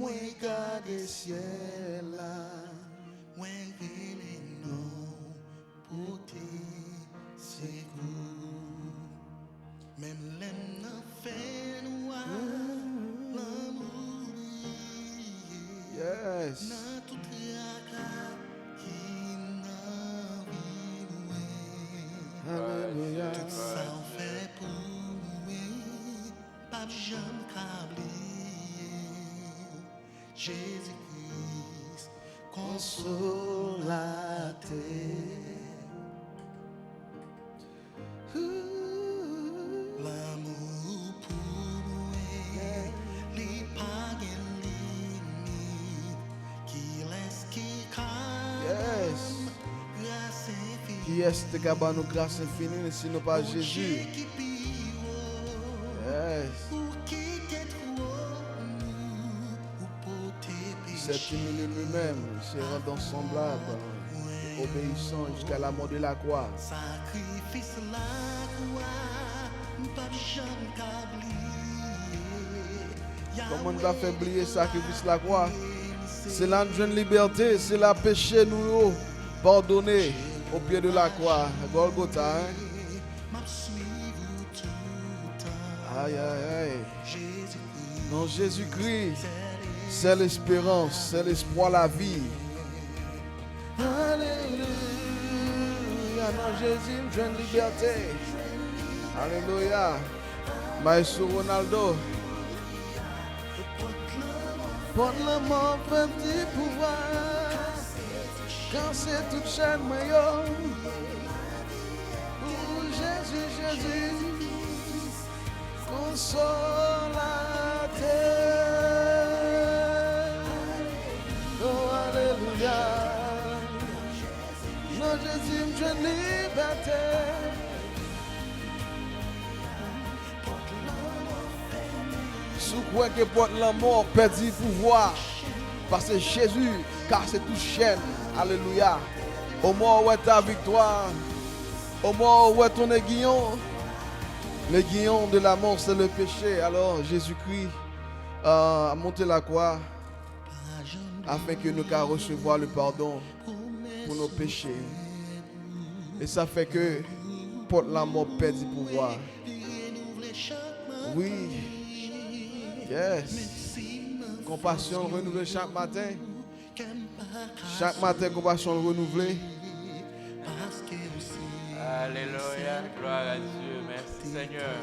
moi garder ciel là. Moi non pour c'est même l'aime n'a fait noir l'amour. Yes. Na tout Alléluia. Tout ça on fait pour nous, pas jamais câblier. Jésus-Christ, consolateur. L'amour pour nous, les païens limites, qui laisse qui calme. Yes. Qui est-ce qui a nous grâce infinie sinon pas Jésus? Yes. C'est humilié lui-même, se rendant semblable, obéissant jusqu'à la mort de la croix. Sacrifice la croix, pas comment on va faire oublier sacrifice la croix? C'est la jeune liberté, c'est la péché nous pardonner au pied de la croix, Golgotha. Hein? Aïe, aïe, aïe. Non, Jésus-Christ, c'est l'espérance, c'est l'espoir, la vie. Alléluia, non, Jésus, une jeune liberté. Alléluia. Maestro Ronaldo. Porte le mot, petit pouvoir. Quand c'est toute chaîne, meilleur. Oh, Jésus, Jésus. Consolateur. Oh, alléluia. Non, Jésus, je liberté. Sous quoi que porte la mort, perdit pouvoir. Parce que Jésus, car c'est toute chaîne. Alléluia. Au mort où est ta victoire. Au mort où est ton aiguillon. L'aiguillon de la mort, c'est le péché. Alors Jésus-Christ a monté la croix afin que nous puissions recevoir le pardon pour nos péchés. Et ça fait que porte la mort perd du pouvoir. Oui. Yes. Compassion renouvelée chaque matin. Chaque matin, compassion renouvelée. Alléluia, gloire à Dieu, merci Seigneur.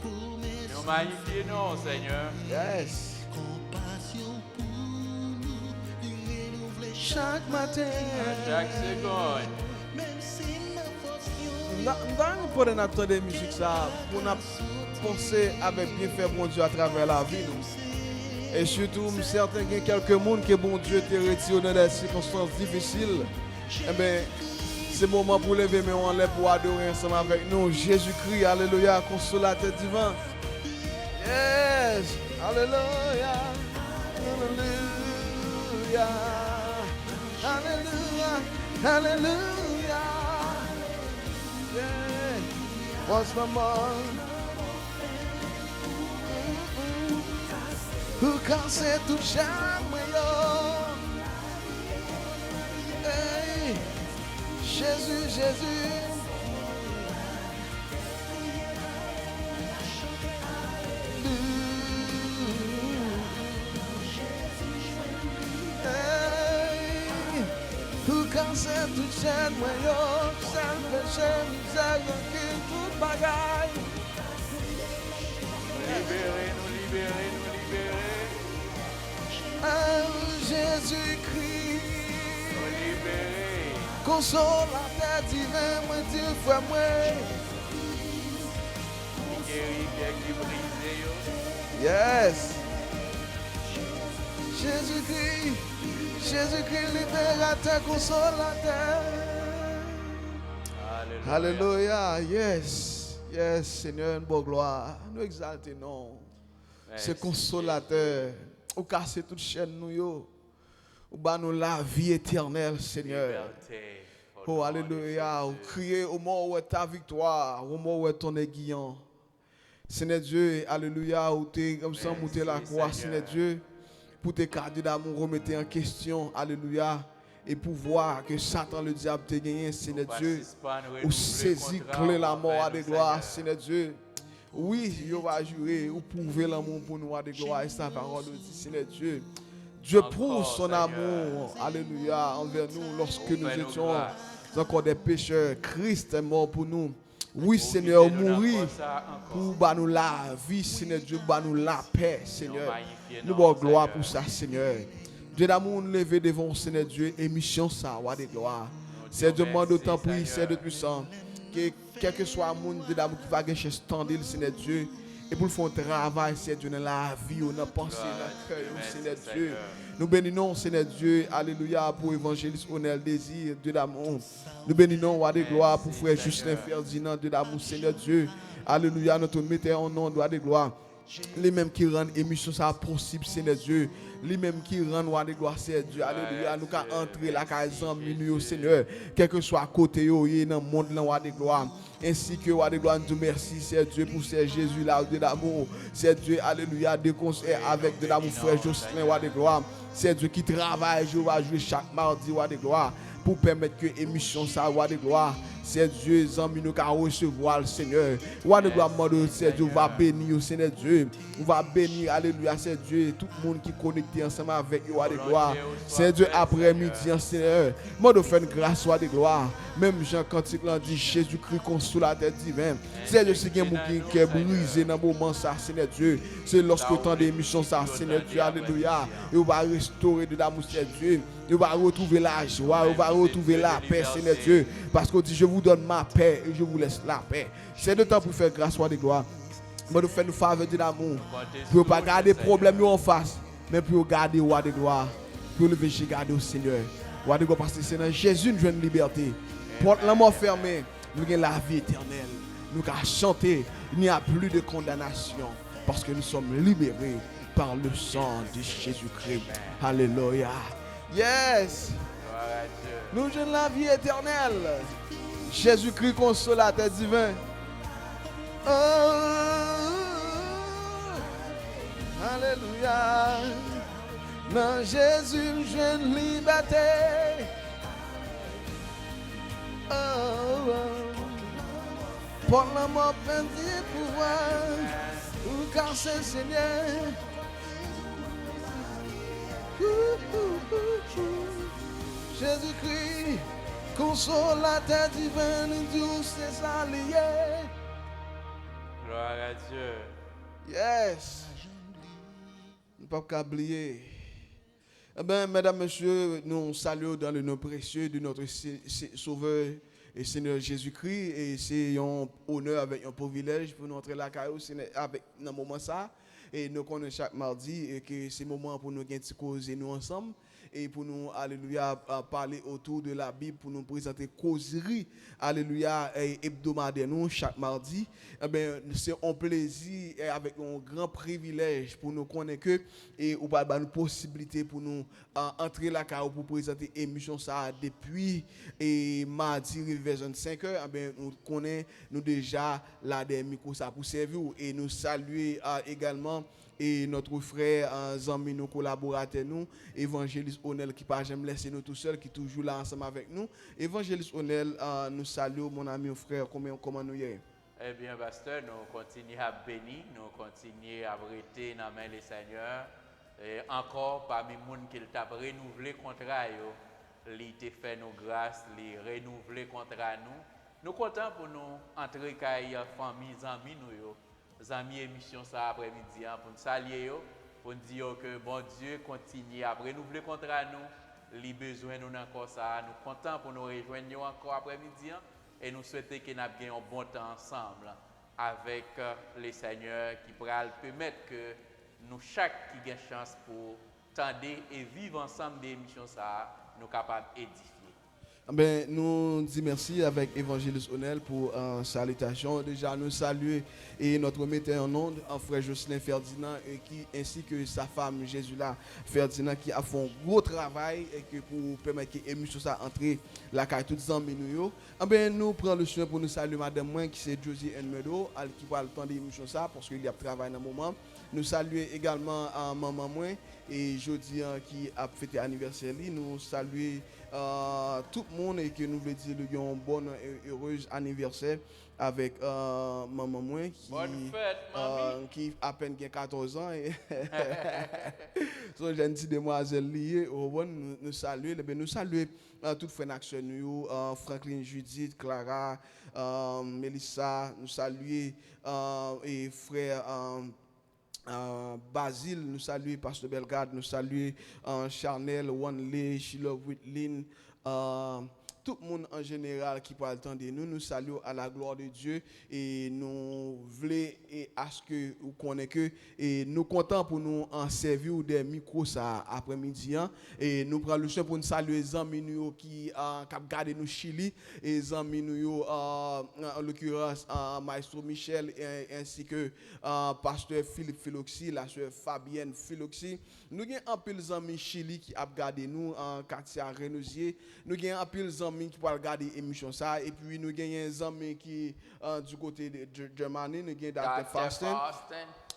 Nous magnifions, Seigneur. Yes. Chaque matin. Chaque seconde. Nous pourrions entendre des musiques ça pour nous penser avec bien faire bon Dieu à travers la vie. Et surtout, je suis certain qu'il y a quelques monde que bon Dieu t'a retiré dans des circonstances difficiles. Eh bien, c'est le moment pour lever mes mains en l'air pour adorer ensemble avec nous. Jésus-Christ, alléluia, consolateur divin. Yes, alléluia, alléluia, alléluia, alléluia. Yeah, what's my mind? Who can say to shine my love? Hey, Jésus, Jésus. Hey, who can say to shine my love? Sans péché, misère, qui tout bagaille. Libérez, nous libérez, nous libérez. Oh, Jésus-Christ, Nous libérez. consolateur divin, moi Dieu, frère, moi. Qui guérit, qui brise. Yes. Jésus-Christ, Jésus-Christ, libérateur, consolateur. Alléluia. Alléluia. Yes. Yes, Seigneur, une bonne gloire. Nous exaltons. C'est consolateur. Ou casser toute chaîne nous yo. Ou ba nous la vie éternelle, Seigneur. Liberté. Oh, alléluia. Ou crier au moment où est ta victoire, au moment où est ton aiguillon. Seigneur Dieu, alléluia, où tu comme ça, monter la Merci, croix, Seigneur. Seigneur Dieu, pour tes cadres d'amour remettre en question, alléluia, et pour voir que Satan, le diable, t'a gagné, Seigneur Dieu, ou saisi clé la mort à des gloires, Seigneur Dieu. Oui, il va jurer, ou prouver l'amour pour nous à des gloires, et sa parole nous dit, Seigneur Dieu. Dieu prouve Encore, son Seigneur. amour, alléluia, envers nous lorsque nous Fais-nous étions grâce. encore des pécheurs. Christ est mort pour nous. Oui, Pour Seigneur, guider nous dans mourir le ça encore. pour bah, nous la vie, Seigneur Dieu, bah, nous la paix, Seigneur. magnifier Nous nom, bon gloire Seigneur. pour ça, Seigneur. Dieu d'amour, nous lever devant Seigneur Dieu, émission ça, wa de gloire. C'est disons demande merci, autant prier, Seigneur. c'est de puissant. Que quel que soit le monde, Dieu d'amour qui va gagner standil, Seigneur Dieu. Et pour le faire un travail, Seigneur Dieu, dans la vie, on a pensé, dans le cœur, Merci, Seigneur Dieu. Seigneur. Nous bénissons, Seigneur Dieu, alléluia, pour évangéliste Onel Désir, Dieu d'amour. Nous bénissons, roi de gloire, pour frère Justin Ferdinand, Dieu d'amour, Seigneur Dieu. Alléluia, notre metteur en nom, roi de gloire. Les mêmes qui rendent émission ça possible, Seigneur Dieu. Les mêmes qui rendent roi de gloire, Seigneur Dieu. Alléluia, nous qu'à entrer la caison minuit, Seigneur. Quel que soit à côté, dans le monde, roi de gloire. Ainsi que roi de gloire, nous merci, Seigneur Dieu, pour Seigneur Jésus, là, Dieu d'amour. Seigneur Dieu, alléluia, des conseils avec de l'amour, frère Jocelyn, roi de gloire. C'est Dieu qui travaille, je vais jouer chaque mardi, roi de gloire, pour permettre que l'émission, ça, roi de gloire. C'est Dieu, amis, nous qu'à recevoir le Seigneur. Roi de gloire, c'est Dieu, va bénir, Seigneur Dieu. On va bénir, alléluia, c'est Dieu, tout le monde qui est connecté ensemble avec roi de gloire. C'est Dieu, après-midi, Seigneur. Moi, de faire une grâce, roi de gloire. Même Jean Cantique l'a dit, Jésus-Christ consolateur divin. C'est Dieu, c'est qui est brisé dans le moment, ça, Seigneur Dieu. C'est lorsque le temps d'émission, ça, Seigneur Dieu, alléluia. Et on va restaurer de l'amour, Seigneur Dieu. On va retrouver la joie, on va retrouver la paix, Seigneur Dieu. Parce qu'on dit, je vous donne ma paix et je vous laisse la paix. C'est le temps pour faire grâce, roi de gloire. Mais nous faisons nous faveur de l'amour. Pour ne pas garder des problèmes en face, mais pour garder roi de gloire. Pour le péché, garder au Seigneur. Roi de gloire, parce que c'est dans Jésus nous avons une liberté. Porte la mort fermée, nous avons la vie éternelle. Nous avons chanté, il n'y a plus de condamnation. Parce que nous sommes libérés par le sang de Jésus-Christ. Alléluia. Yes. Gloire à Dieu. Nous avons la vie éternelle. Jésus-Christ consolateur divin. Oh, alléluia. Dans Jésus, j'ai une liberté. Oh, oh. Pour la mort, petit pouvoir. Ou car c'est Seigneur. Jésus-Christ, consolateur divin, nous c'est allié. Gloire à Dieu. Yes. Ne pas oublier. Eh bien, mesdames, messieurs, nous saluons dans le nom précieux de notre Sauveur et Seigneur Jésus-Christ. Et c'est un honneur avec un privilège pour nous entrer la caillou avec dans moment ça. Et nous connaissons chaque mardi et que c'est le moment pour nous causer nous ensemble. Et pour nous, alléluia, parler autour de la Bible, pour nous présenter causerie, alléluia, hebdomadaire nous chaque mardi. Eh bien, c'est un plaisir et avec un grand privilège pour nous connaître que et ou pas une possibilité pour nous entrer la carrière pour présenter émission ça depuis et mardi vers 25h. Eh bien, nous connaissons nous déjà là des micros ça pour servir et nous saluer également et notre frère, Zami, nos collaborateurs, nous, évangéliste Onel, qui pas jamais laisser nous tout seul, qui est toujours là ensemble avec nous. Évangéliste Onel, nous saluons, mon ami, mon frère, comment nous y est? Eh bien, pasteur, nous continuons à bénir, nous continuons à arrêter dans la main des Seigneurs. Et encore, parmi les gens qui t'a renouvelé le contrat, il t'a fait nos grâces, il renouvelé le contrat nous. Nous sommes contents pour nous entrer dans la famille, amis, nous. Amis émission ça après-midi pour nous saluer pour nous dire que bon Dieu continue à renouveler contrat nous les besoins nous encore ça nous contents pour nous rejoindre encore après-midi et nous souhaitons que nous ayons un bon temps ensemble avec les seigneurs qui pourraient permettre que nous chaque qui a chance pour tendre et vivre ensemble des émissions ça nous capables d'édifier. Ben, nous disons merci avec Évangéliste Onel pour salutation. Déjà, nous saluons et notre metteur en onde, frère Jocelyn Ferdinand, et ainsi que sa femme Jésus-là Ferdinand, qui a fait un gros travail et que pour permettre que l'émission ça entre la carte toutes les amis nous. Ben, nous prenons le soin pour nous saluer Madame Moin, qui c'est Josie Enmedo, qui va le temps de l'émission ça, parce qu'il y a travail dans le moment. Nous saluons également Maman Moin et Jodi qui a fêté anniversaire. Nous saluons tout le monde et que nous voulons dire un bon et heureux anniversaire avec maman moi Bonne fête, mamie. qui a à peine 14 ans et son jeune petite demoiselle liée au bon nous saluer nous saluer toutes frères action nous Franklin Judith Clara Melissa nous saluer et frère Basile, nous saluons Pasteur Belgrade, nous saluons Charnel, Wanley, Sheila Whitlin, tout le monde en général qui parle tant de nous, nous saluons à la gloire de Dieu et nous voulons et à ce que vous connaissez que et nous comptons pour nous en servir des micros ça après-midi et nous prenons le temps pour nous saluer les amis nous qui gardé nous Chili et les amis nous en l'occurrence Maestro Michel ainsi que Pasteur Philippe Philoxy, la sœur Fabienne Philoxy. Nous avons un peu les amis Chili qui a gardé nous en quartier à Renosier. Nous avons un peu les amis qui peuvent regarder l'émission ça et puis nous avons des amis qui du côté de Germany, nous avons Dr. Fasten.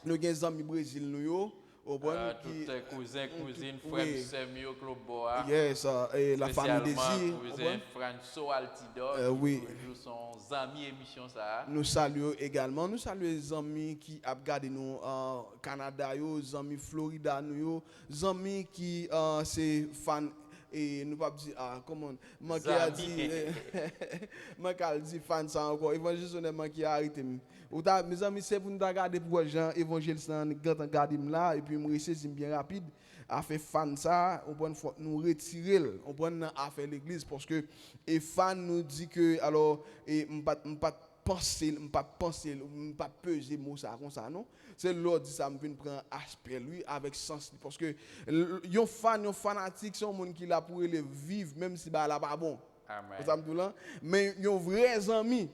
Nous avons des amis Brésil nous au bon qui cousins cousines frères Semio Globoa. Yes, et la famille Désir. Cousin François Altidor. Oui. Nous sommes amis émission ça. Nous saluons également, nous saluons les amis qui ont regardé nous au Canada, les amis Florida nous, les amis qui c'est fans et nous pas dire comment moi qui a dit moi qui a dit fan ça encore évangéliste qui a arrêté ou mes amis c'est pour nous regarder pour Jean évangéliste quand regarder là et puis me ressaisir bien rapide a fait fan ça on prend faut nous retirer on prend à faire l'église parce que et fan nous dit que alors et pas penser pas peser mot ça comme ça non c'est l'autre dit ça me vient prendre aspect lui avec sens parce que yon fanatique c'est un monde qui là pour le vivre même si bah là pas bon amen mais yon vrai ami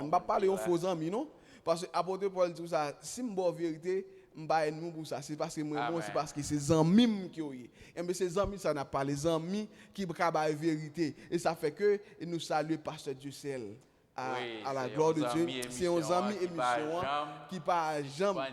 on va parler aux faux amis non parce que apôtre Paul dit ça si m'bo vérité m'ba nous pour ça c'est parce que moi c'est parce que c'est amis qui oyé et mais ces amis ça n'a pas les amis qui ba vérité et ça fait que nous saluer pasteur Ducel à la gloire de Dieu. C'est un ami émission qui pas jamais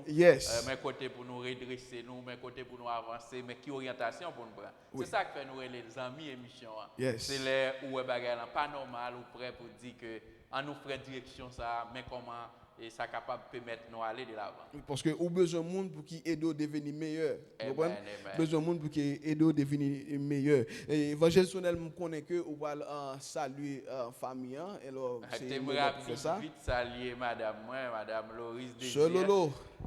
yes. Mais côté pour nous redresser nous, mais côté pour nous avancer, mais qui orientation pour nous prendre. C'est ça que fait nous les amis émission. Yes. C'est les où bagarre pas normal ou prêt pour dire que en nous ferait direction ça, mais comment et ça capable de permettre nous aller de l'avant. Parce que ou besoin monde pour qui aide à devenir meilleur. Vous comprenez? Besoin monde pour qui aide à devenir meilleur. Et évangéliste me connaît que ou va saluer famille et alors c'est ça. Vite saluer madame Loris Désir.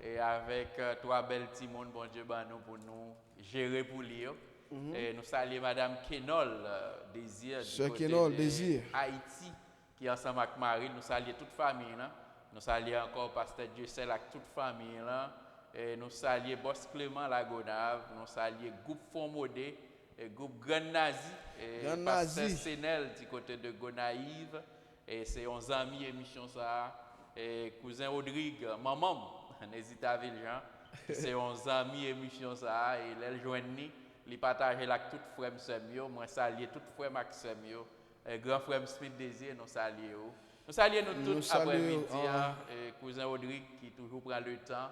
Et avec trois belles timons bon Dieu nous pour nous gérer pour lui. Et nous saluer madame Kenol Désir du côté de Haïti qui ensemble avec Marie nous saluer toute famille là. Nous saluons encore Pasteur Dieu avec toute famille là. Et nous saluons Boss Clément Lagonave, nous saluons groupe Fomodé, et groupe Grand Nazi, et Pasteur Sénel du côté de Gonaïve. Et c'est 11 amis émission ça. Et cousin Rodrigue, maman, n'hésite à Viljean. C'est 11 amis émission ça. Et les joignent, les partager avec tout frère Semio. Moi saluer tout frère Maxime, et grand frère Smith Désir, nous saluons. Nous saluons nous tous après-midi, cousin Rodrigue qui toujours prend le temps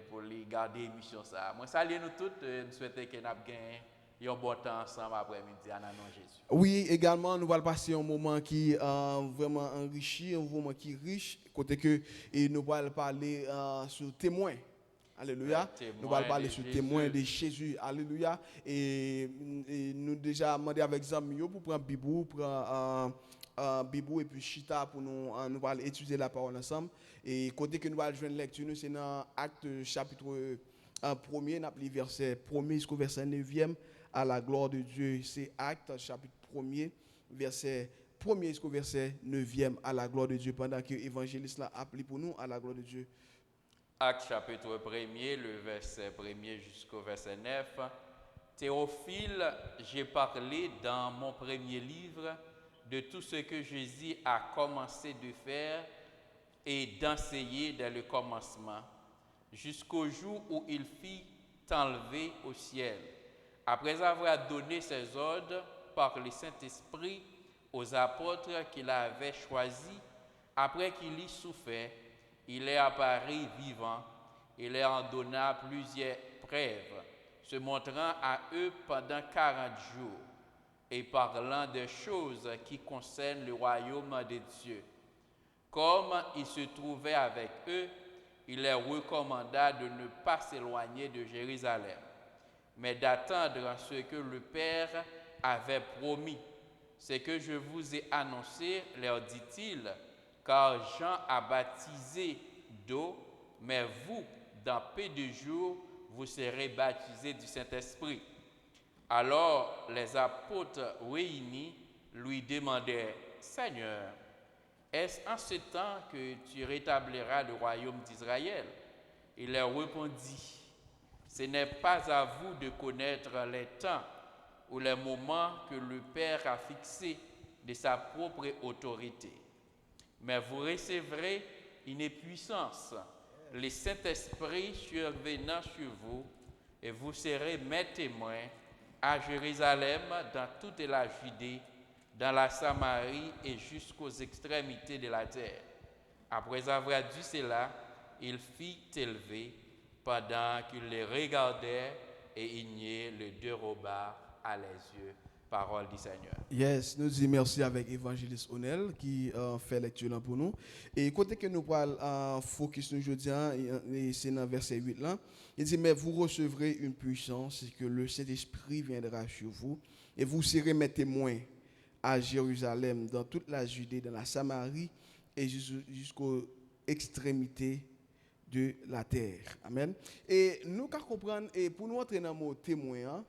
pour les garder l'émission ça. Moi saluons nous tous, nous souhaitons que nous ayons un bon temps ensemble après-midi en nom de Jésus. Oui, également nous allons passer un moment qui vraiment enrichi, un moment qui riche, côté que et nous allons parler sur témoin. Alléluia. Nous allons parler sur témoin de Jésus. Alléluia. Et nous déjà demandé avec Zamio pour prendre Bibou, pour Bibou et puis Chita pour nous allons étudier la parole ensemble. Et côté que nous allons jouer une lecture, c'est dans Acte chapitre 1er, nous avons verset 1er jusqu'au verset 9e à la gloire de Dieu. C'est Acte chapitre 1er, verset 1er jusqu'au verset 9e à la gloire de Dieu pendant que l'évangéliste l'a appelé pour nous à la gloire de Dieu. Acte chapitre 1er, le verset 1er jusqu'au verset 9. Théophile, j'ai parlé dans mon premier livre de tout ce que Jésus a commencé de faire et d'enseigner dès le commencement, jusqu'au jour où il fit enlever au ciel, après avoir donné ses ordres par le Saint-Esprit aux apôtres qu'il avait choisis. Après qu'il y souffert, il est apparu vivant, il leur en donna plusieurs preuves, se montrant à eux pendant 40 jours et parlant des choses qui concernent le royaume de Dieu. Comme il se trouvait avec eux, il leur recommanda de ne pas s'éloigner de Jérusalem, mais d'attendre ce que le Père avait promis. Ce que je vous ai annoncé, leur dit-il, car Jean a baptisé d'eau, mais vous, dans peu de jours, vous serez baptisés du Saint-Esprit. Alors les apôtres réunis lui demandèrent, Seigneur, est-ce en ce temps que tu rétabliras le royaume d'Israël? Il leur répondit, ce n'est pas à vous de connaître les temps ou les moments que le Père a fixés de sa propre autorité, mais vous recevrez une puissance, le Saint-Esprit survenant sur vous, et vous serez mes témoins à Jérusalem, dans toute la Judée, dans la Samarie et jusqu'aux extrémités de la terre. Après avoir dit cela, il fit élever pendant qu'il les regardait et il le déroba à les yeux. Parole du Seigneur. Yes, nous disons merci avec Évangéliste Onel qui fait lecture là pour nous. Et côté que nous parlons focus nous aujourd'hui, c'est dans verset 8 là. Il dit, mais vous recevrez une puissance que le Saint-Esprit viendra sur vous et vous serez mes témoins à Jérusalem, dans toute la Judée, dans la Samarie et jusqu'aux extrémités de la terre. Amen. Et nous qu'à comprendre, et pour nous entrer dans le mot témoin,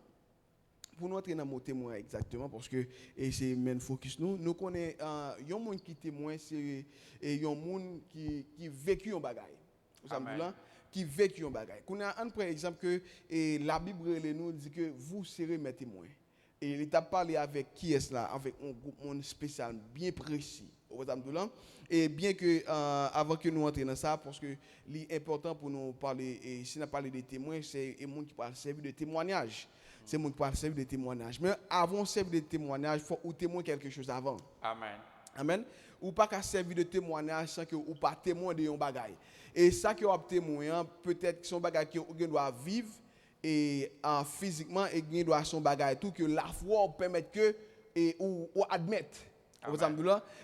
pour nous entrer dans le mot témoin exactement, parce que c'est main focus nous connaissons un monde qui témoin, c'est un monde qui vécu un bagaille. Vous savez là, qui vécu un bagaille. On a un par exemple que la Bible nous dit que vous serez mes témoins. Et il t'a parlé avec qui est là, avec un groupe monde spécial bien précis. Et bien que avant que nous entrions dans ça, parce que l'important pour nous parler, et si on a parlé des témoins, c'est un monde qui parle servir de témoignage. C'est un monde qui parle servir de témoignage. Mais avant de servir de témoignage, il faut ou témoigner quelque chose avant. Amen. Amen. Ou pas qu'à servir de témoignage sans que ou pas témoin de un bagaille. Et ça que vous témoin, peut-être que son bagaille que vous doit vivre et physiquement et vous doit son bagaille tout que la foi permet que et ou admettre.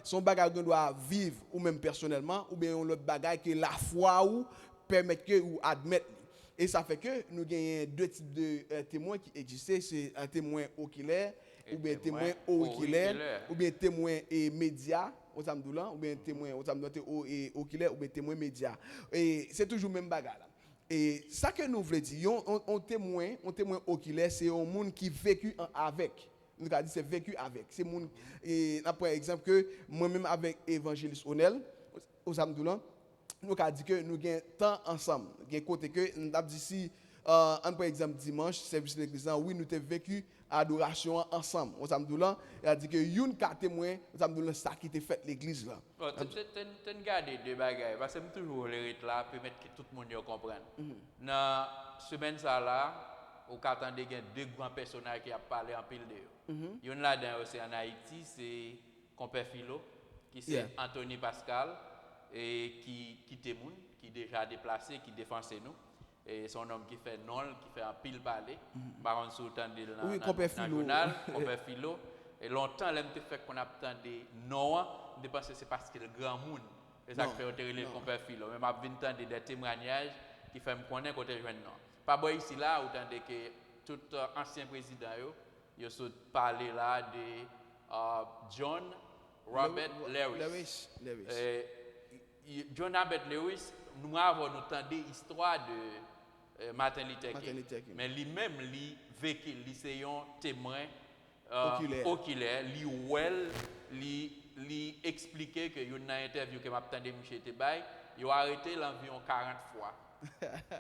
Son bagage doit vivre ou même personnellement ou bien l'autre bagage que la foi ou permet que ou admettre. Et ça fait que nous avons deux types de témoins qui existent, c'est un témoin oculaire ou bien témoin auriculaire ou bien témoin et média ou bien témoin oculaire ou bien témoin média. Et c'est toujours le même bagage. Et ça que nous voulons dire, un témoin oculaire, c'est un monde qui vécu avec. Nous avons dit c'est vécu avec. C'est mon et par exemple que moi-même avec Évangéliste Onel, nous avons dit que nous avons temps ensemble. Nous côté que nous avons dit si par exemple dimanche service de l'église, oui nous avons vécu adoration ensemble. Nous avons dit que une carte témoin, nous avons dit ça qui était fait l'église là. Tu regardes deux bagages parce que toujours les rites là permettre que tout le monde comprenne. Dans semaine ça là au qu'attendez deux grands personnages qui a parlé en pile de eux. Il y en a là aussi en Haïti, c'est Compère Philo, qui c'est Anthony Pascal et qui témoigne, qui déjà déplacé, qui défense nous. Et son homme qui fait non, qui fait un pile parler. Baron Sultan de oui, Compère Philo. Compère Philo. Et longtemps, l'aime fait qu'on attendait non, je pense que c'est parce que le grand monde. Et ça fait enterrer le Compère Philo. Mais m'a vu entendre des témoignages qui fait me connaître côté jeune non. Pas bon ici là, autant que tout ancien président yo sont parlé là de John Robert Lewis. John Robert Lewis, nous avons entendu l'histoire de Martin Luther King. Mais lui-même, lui vécu, lui c'est un témoin oculaire, lui expliquer que une interview que m'a entendu M. Tebay, il a arrêté l'environ 40 fois.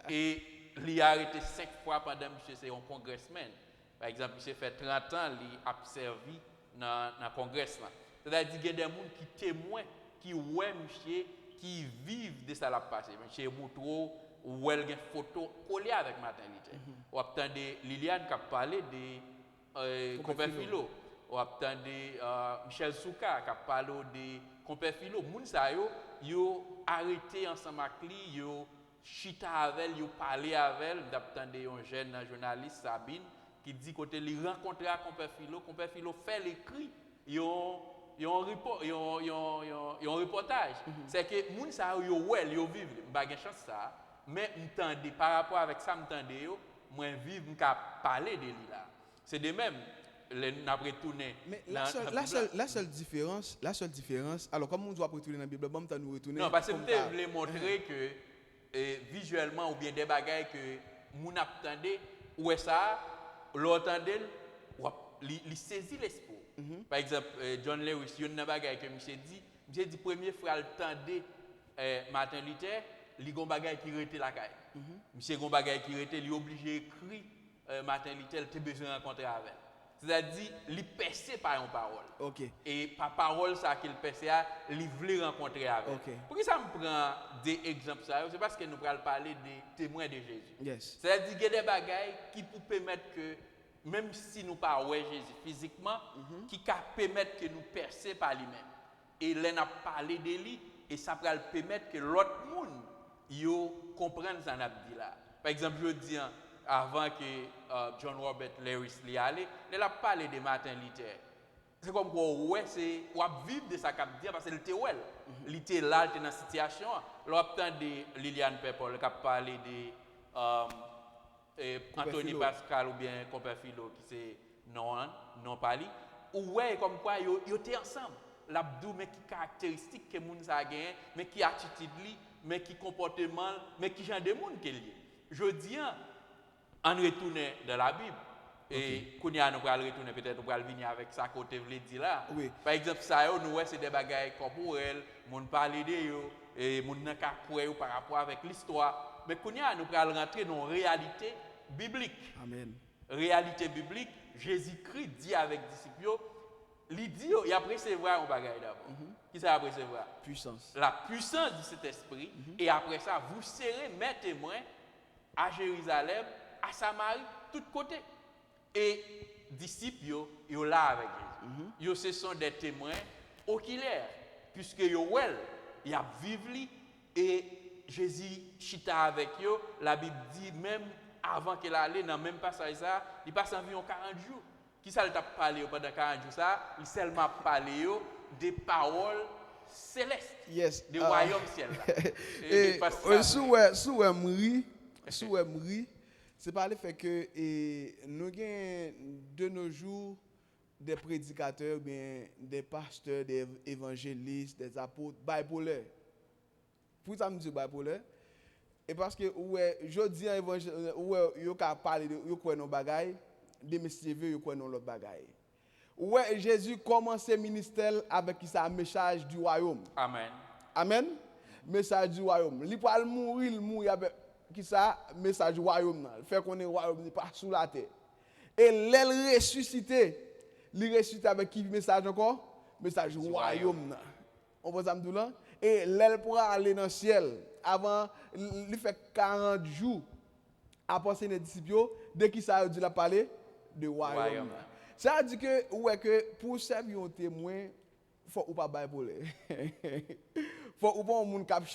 Et il a arrêté 5 fois pendant que c'est un congressman. Par exemple, monsieur fait 30 ans, il a servi dans le congrès là. C'est-à-dire qu'il y a des gens qui témoignent, qui ouais monsieur, qui vivent de ça la passé. Monsieur Moutro, ou elle a une photo collée avec maternité. Ou attendez Liliane qui a parlé de compère Philo. Ou attendez Michel Souka qui a parlé de compère Philo. Moun sa yo arrêté ensemble avec lui, yo chita avec elle, yo parlé avec elle. D'attendez un jeune journaliste Sabine qui dit côté il rencontré compère Philo fait l'écrit, yo un reportage. C'est que moun sa yo well, yo vivre, m'pa gen chance ça, mais m'tendé par rapport avec ça m'tendé yo, moi vivre m'ka parler de lui là. C'est de même n'a retourner. Mais la seule différence, alors comme on doit retourner dans la Bible, bon nous retourner. Non, parce que je voulais montrer que visuellement ou bien des bagages que moun attendé ou ça l'entendait il saisit l'esprit. Par exemple, John Lewis, il y a un bagage que monsieur dit premier frère tendait Martin Luther, il y a un bagage qui était la caille. Monsieur un bagage qui était, il est obligé écrire Martin Luther, il a besoin de rencontrer avec. C'est-à-dire, il perçait par une parole. Okay. Et par parole, ça qu'il perçait, il voulait rencontrer avec. Okay. Pourquoi ça me prend des exemples ça? C'est parce que nous allons parler des témoins de Jésus. Yes. C'est-à-dire qu'il y a des bagages qui peuvent permettre que, même si nous ne parlons pas Jésus physiquement, qui permettre que nous percer par lui-même. Et là, on a parlé de lui, et ça va permettre que l'autre monde comprenne ce qu'on a dit là. Par exemple, je dis, avant que John Robert Lewis l'y allait, il a parlé de Martin Luther. C'est comme quoi, ouais, c'est vivre de ça qu'il dit parce qu'il était well. Il était là, il était dans la situation. L'obtention de Liliane Pepol qui a parlé de Anthony Pascal ou bien Compère Philo qui c'est non parlé. Ouais, comme quoi, ils étaient ensemble. L'abdou, mais qui caractéristique que moun sa gagne, mais qui attitude li, mais qui comportement, mais qui genre de monde qu'il y. Je dis, on retourne dans la Bible. Et quand nous allons retourner, peut-être nous allons venir avec ça côté vous dit là. Oui. Par exemple, ça, nous c'est des bagages corporels, nous parler de eux, et nous n'avons qu'à par rapport avec l'histoire. Mais quand nous allons rentrer dans une réalité biblique. Amen. Réalité biblique, Jésus-Christ dit avec les disciples, il dit, il a recevoir un bagage d'abord. Qui ça a recevoir? Puissance. La puissance de cet esprit. Et après ça, vous serez mes témoins à Jérusalem, à Samarie, de tous côtés. Et disciples, ils sont là avec Jésus. Ce sont des témoins oculaires, puisque ils ont vécu et Jésus chita avec eux. La Bible dit même avant qu'il allait dans le même passage, il passe environ 40 jours. Qui ça t'a parlé pendant 40 jours ça? Il seulement parlé des paroles célestes. Yes. Des royaumes ciel là. Et sous Emery, c'est pas le fait que nous avons de nos jours des prédicateurs, bien des pasteurs, des évangélistes, des apôtres bipolaires. Pour ça me dit bipolaire. Et parce que je dis un évangile yo ka parler de yo quoi non bagaille, des messieurs yo quoi non l'autre bagaille. Ouais, Jésus commençait ministère avec ça message du royaume. Amen. Amen. Message du royaume. Il va mourir avec qui ça message du royaume. Fait qu'on est royaume n'est pas sous la terre. Et l'aile ressuscité, il ressuscite avec qui message encore? Message du royaume. On va dire là. Et l'aile pourra aller dans le ciel avant il fait 40 jours après ses disciples dès qu'il ça dit la parler de royaume. Ça dit que pour servir un témoin faut ou pas bipolaire. Faut ou pas un monde qui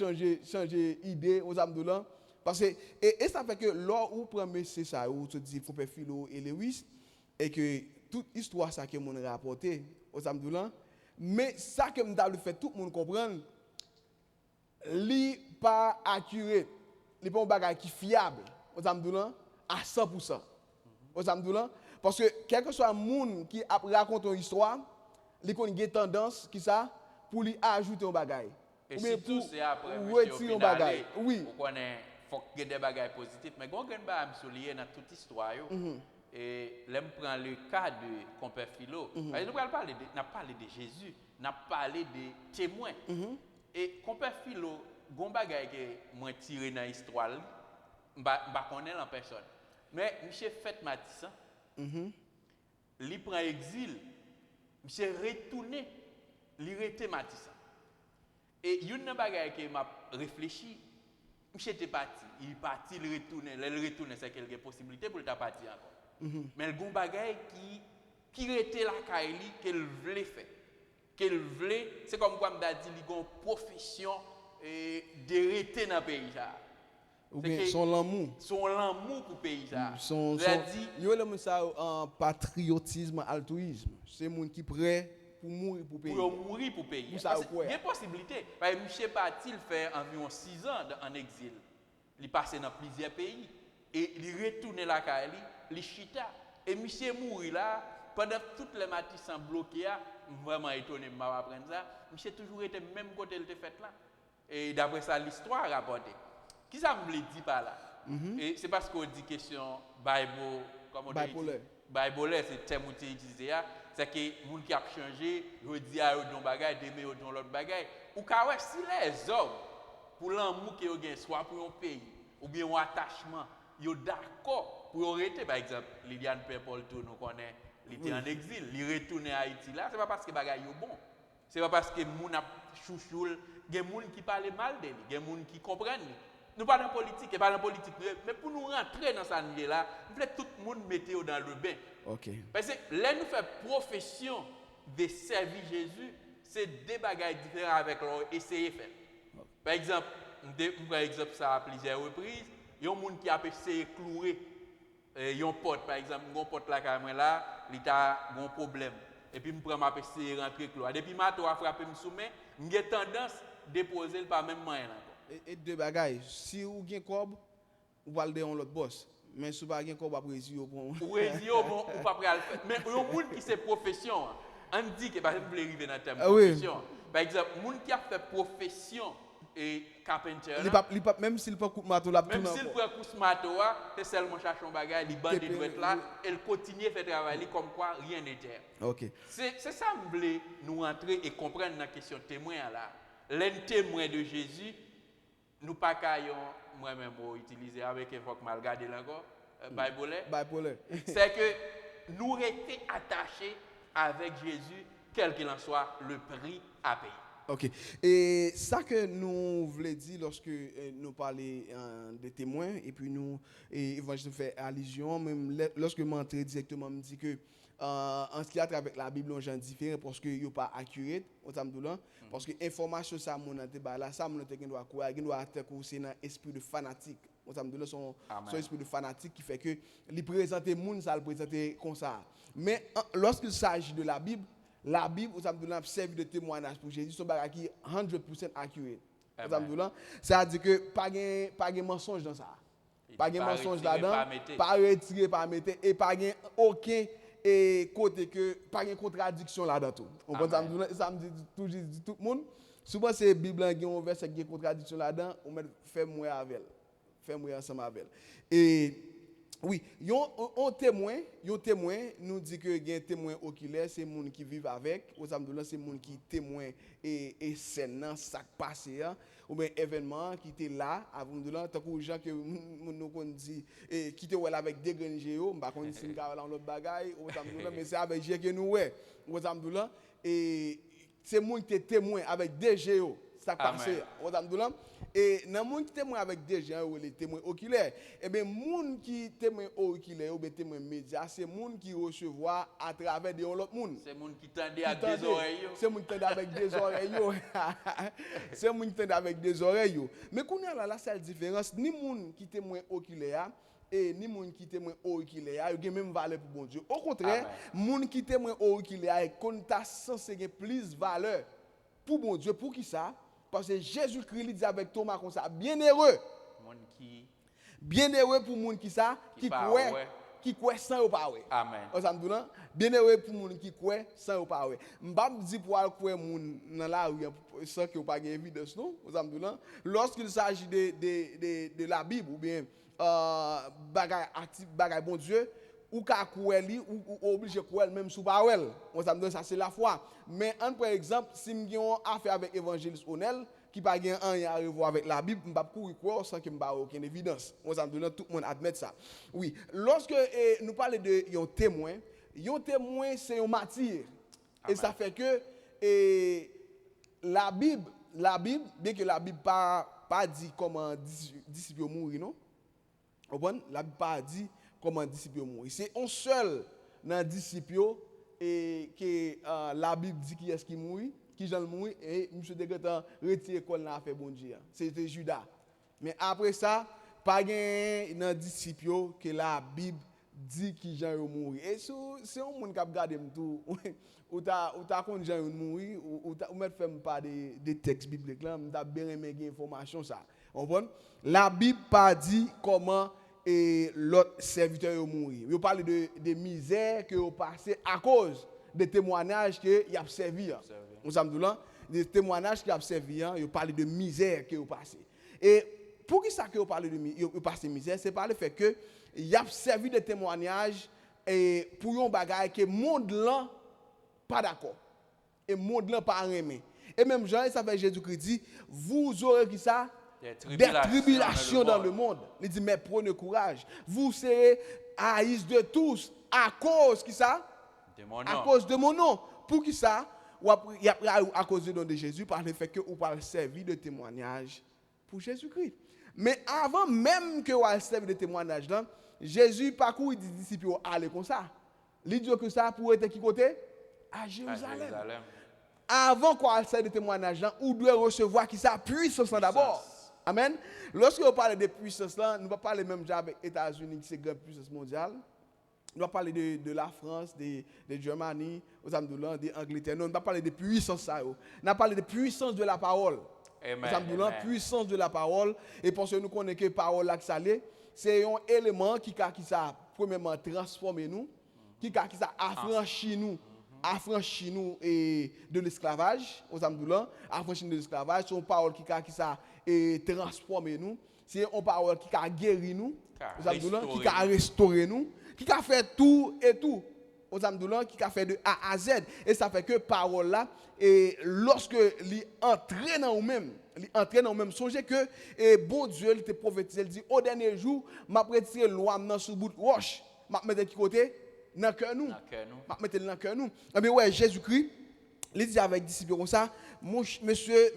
changer idée aux âmes là parce que et ça fait que lors où prend c'est ça où se dit Compère Philo et Lewis et que toute histoire ça que mon rapporté aux âmes là mais ça que m'd'a fait tout le monde comprendre li pas accurate li pas un bagage qui fiable aux âmes là à 100% aux âmes là parce que quel que soit le monde qui raconte une histoire il a une tendance qui ça pour lui ajouter un bagage et surtout c'est après retirer un bagage oui on connaît faut qu'il y ait des bagages positifs mais quand on va me souligner dans toute histoire et là me prend le cas de Compère Philo nous allons parler de Jésus nous parler de témoins et Compère Philo gon bagage que moi tiré dans l'histoire m'pa connaît en personne mais monsieur fait Matissan Il prend exil, monsieur retourné, il était Matissan. Et une bagaille que m'a réfléchi, monsieur était parti, il parti, il retourne, c'est quelque possibilité pour le partir encore. Mais le bon bagaille qui était la Kaili qu'elle voulait faire. Qu'elle voulait, c'est comme quoi m'a dit, il a une profession de rester dans le pays. Ou bien son l'amour. Son l'amour pour le pays. Il y a un patriotisme, altruisme. C'est les gens qui sont prêts pour mourir pour le pays. Pour mourir pour le pays. Il y a une possibilité. Monsieur parti, il fait environ 6 ans en exil. Il passe dans plusieurs pays. Et il retourne à la Kaili, il chita. Et monsieur mourir là, pendant toutes les matins bloquées, vraiment étonné de m'apprendre ça. Monsieur toujours été même côté il était fait là. Et d'après ça, l'histoire rapportée. Qui ça me dit par là? Et c'est parce qu'on dit question Bible, comme on dit. Bible, c'est le terme qui est utilisé. C'est que les gens qui ont changé, ils disent à eux dans bagage, d'aimer dans l'autre bagage. Ou quand si les hommes, pour l'amour qu'ils ont, soit pour un pays, ou bien un attachement, ils sont d'accord pour arrêter. Par exemple, Liliane Paul, nous connaissons, il était en exil, il retourne à Haïti là, c'est pas parce que les bagages sont bons. C'est pas parce que les gens ont chouchou, il y a des gens qui parlent mal de lui, il y a des gens qui comprennent. Nous pas dans la politique, pas dans la politique, mais pour nous rentrer dans ce milieu-là, nous voulons tout le monde mettre dans le bain. Parce que là, nous faisons profession de servir Jésus, c'est des bagages différents avec leur essayer de faire. Par exemple, je prends exemple ça à plusieurs reprises, il y a des gens qui ont essayé de clouer. Il y a un pote, par exemple, un pote là, il a un problème. Et puis, je prends ma essayer de rentrer clouer. Depuis que je frappe me soumet, j'ai tendance à déposer le pas même moyen. Et deux bagages. Si vous avez un corps, vous allez dans l'autre boss. Mais si vous n'avez pas un corps, vous allez réussir. Vous réussir, vous ne pas le faire. Mais il y a des gens qui c'est profession. On dit que, par exemple, vous voulez arriver dans le terme profession. Par exemple, les gens qui ont fait profession et carpenter. Même s'il ne peut pas couper marteau là, même s'il peut couper marteau, c'est seulement chercher un bagage, il bande de là, elle continue à faire travailler comme quoi rien n'était. C'est ça que je voulais nous rentrer et comprendre dans la question de témoin là. Les témoins de Jésus, nous pas qu'ayons moi-même utiliser avec un faut que mal garder encore Bible. C'est que nous restons attachés avec Jésus, quel qu'il en soit le prix à payer. Ok. Et ça que nous voulons dire lorsque nous parlons des témoins et puis nous évangile fait allusion, même lorsque je m'entre directement, me dit que en ce qui a trait avec la Bible, on est différent parce que n'est pas accurate, parce que l'information ça mon là, ça mon doit croire, il doit être c'est un esprit de fanatique. Son esprit de fanatique qui fait que il présente monde ça le présenter comme ça. Mais lorsqu'il s'agit de la Bible, a servi de témoignage pour Jésus, son bagage qui est 100% accurate. Ça veut dire que pas de mensonge dans ça. Pas de mensonge là-dedans, pas retiré, pas mettre, et pas aucun côté que, pas de contradiction là-dedans tout. Ça me dit tout le monde. Souvent, c'est la Bible qui ont un verset qui a une contradiction là-dedans, on met fais-moi avec elle. Fais-moi ensemble avec elle. Et oui, un témoin nous dit que il y a un témoin oculaire, c'est les gens qui vivent avec, c'est les gens qui témoin et scène ça passé ou bien événement qui était là avant de là tant que gens que nous dit qui était là avec des grains géo, pas qu'on dit c'est dans l'autre bagaille mais c'est avec Dieu que nous ouais, et c'est les gens qui témoin avec des géo ça passé et dans monde qui témoin avec des gens ou les témoins oculaires et bien monde qui témoin oculaire ou bien témoin média c'est monde qui recevoir à travers de l'autre monde c'est monde qui tendait avec des oreilles c'est monde qui tendait avec des oreilles c'est monde qui tendait avec des oreilles mais qu'on a la seule différence ni monde qui témoin oculaire et ni monde qui témoin oculaire il y a même valeur pour bon Dieu au contraire monde qui témoin oculaire qu'on t'a censé gagner plus valeur pour bon Dieu pour qui ça. Parce que Jésus-Christ dit avec Thomas comme ça, bienheureux. Bienheureux pour moun qui ça, qui croit sans pas ouais. Amen. Bienheureux pour moun qui croit sans pas ouais. M'pa dit pour croire moun dans la rue sans que pas gain évidence non. Lorsqu'il s'agit de la Bible ou bien bagay bon Dieu ou ka croire li ou obligé croire même sous parole. Ça c'est la foi. Mais par exemple, si m'gon affaire avec évangéliste Onel, qui pas rien à revoir avec la Bible, m'pas courir quoi sans que m'pas aucune évidence. On s'en donne tout le monde admettre ça. Oui, lorsque nous parlons de un témoin c'est un martyr. Et ça fait que la Bible, bien que la Bible pas dit comment disciple mourir non. La Bible pas dit comment disciple mourir. C'est un seul dans disciple et que la Bible dit qui est-ce qui mourit, qui Jean mourir et monsieur Degratan retire l'école là fait bon Dieu. C'était Judas. Mais après ça, pas gain dans disciple que la Bible dit qui Jean mourir. Et c'est un monde qui a regardé tout ou ta kon Jean mourir ou mettre faire pas des textes bibliques là, m'ta bien aimé information ça. On comprend? La Bible pas dit comment et l'autre serviteur mourir. Il parle de misère que ont passé à cause des témoignages que il a servi. On s'amdoula des témoignages qui a servi, il parle de misère que ont passé. Et pour qui ça que on parle de passé misère, c'est par le fait que il a servi des témoignages et pour un bagage que monde là pas d'accord. Et monde là pas aimé. Et même Jean ça fait Jésus-Christ dit vous aurez qui ça des tribulations dans le monde. Il dit mais prenez courage. Vous serez haïs de tous à cause qui ça à cause de mon nom. Pour qui ça à cause du nom de Jésus par le fait que vous parlez servir de témoignage pour Jésus-Christ. Mais avant même que vous servi de témoignage là, Jésus parcourt des disciples aller comme ça. Il dit que ça pour être qui côté à Jérusalem. Avant qu'on servi de témoignage là, vous devez recevoir qui ça puissance d'abord. Amen. Lorsque on parle de puissance là, nous ne pas parler même avec les États-Unis qui c'est grande puissance mondiale. Nous va parler de la France, de Germanie, de l'Angleterre. Non, on va parler de puissance ça. On va parler de puissance de la parole. Amen. Puissance de la parole. Et parce que nous connaissons que la parole là qui s'allait, c'est un élément qui ça premièrement transformer nous, qui ça affranchit nous et de l'esclavage, affranchit de l'esclavage, c'est une parole qui ça transformer nous, c'est une parole qui a guéri nous, qui a restauré nous, qui a fait tout et tout. Qui a fait de A à Z. Et ça fait que parole là, et lorsque il entre dans nous-mêmes, songez que bon Dieu, il te prophétisé, il dit au dernier jour, m'a prêté loi dans sous bout de roche, m'a mettre de côté dans cœur nous. M'a mettre dans cœur nous. Mais ouais, Jésus-Christ, il dit avec disciples comme ça, monsieur,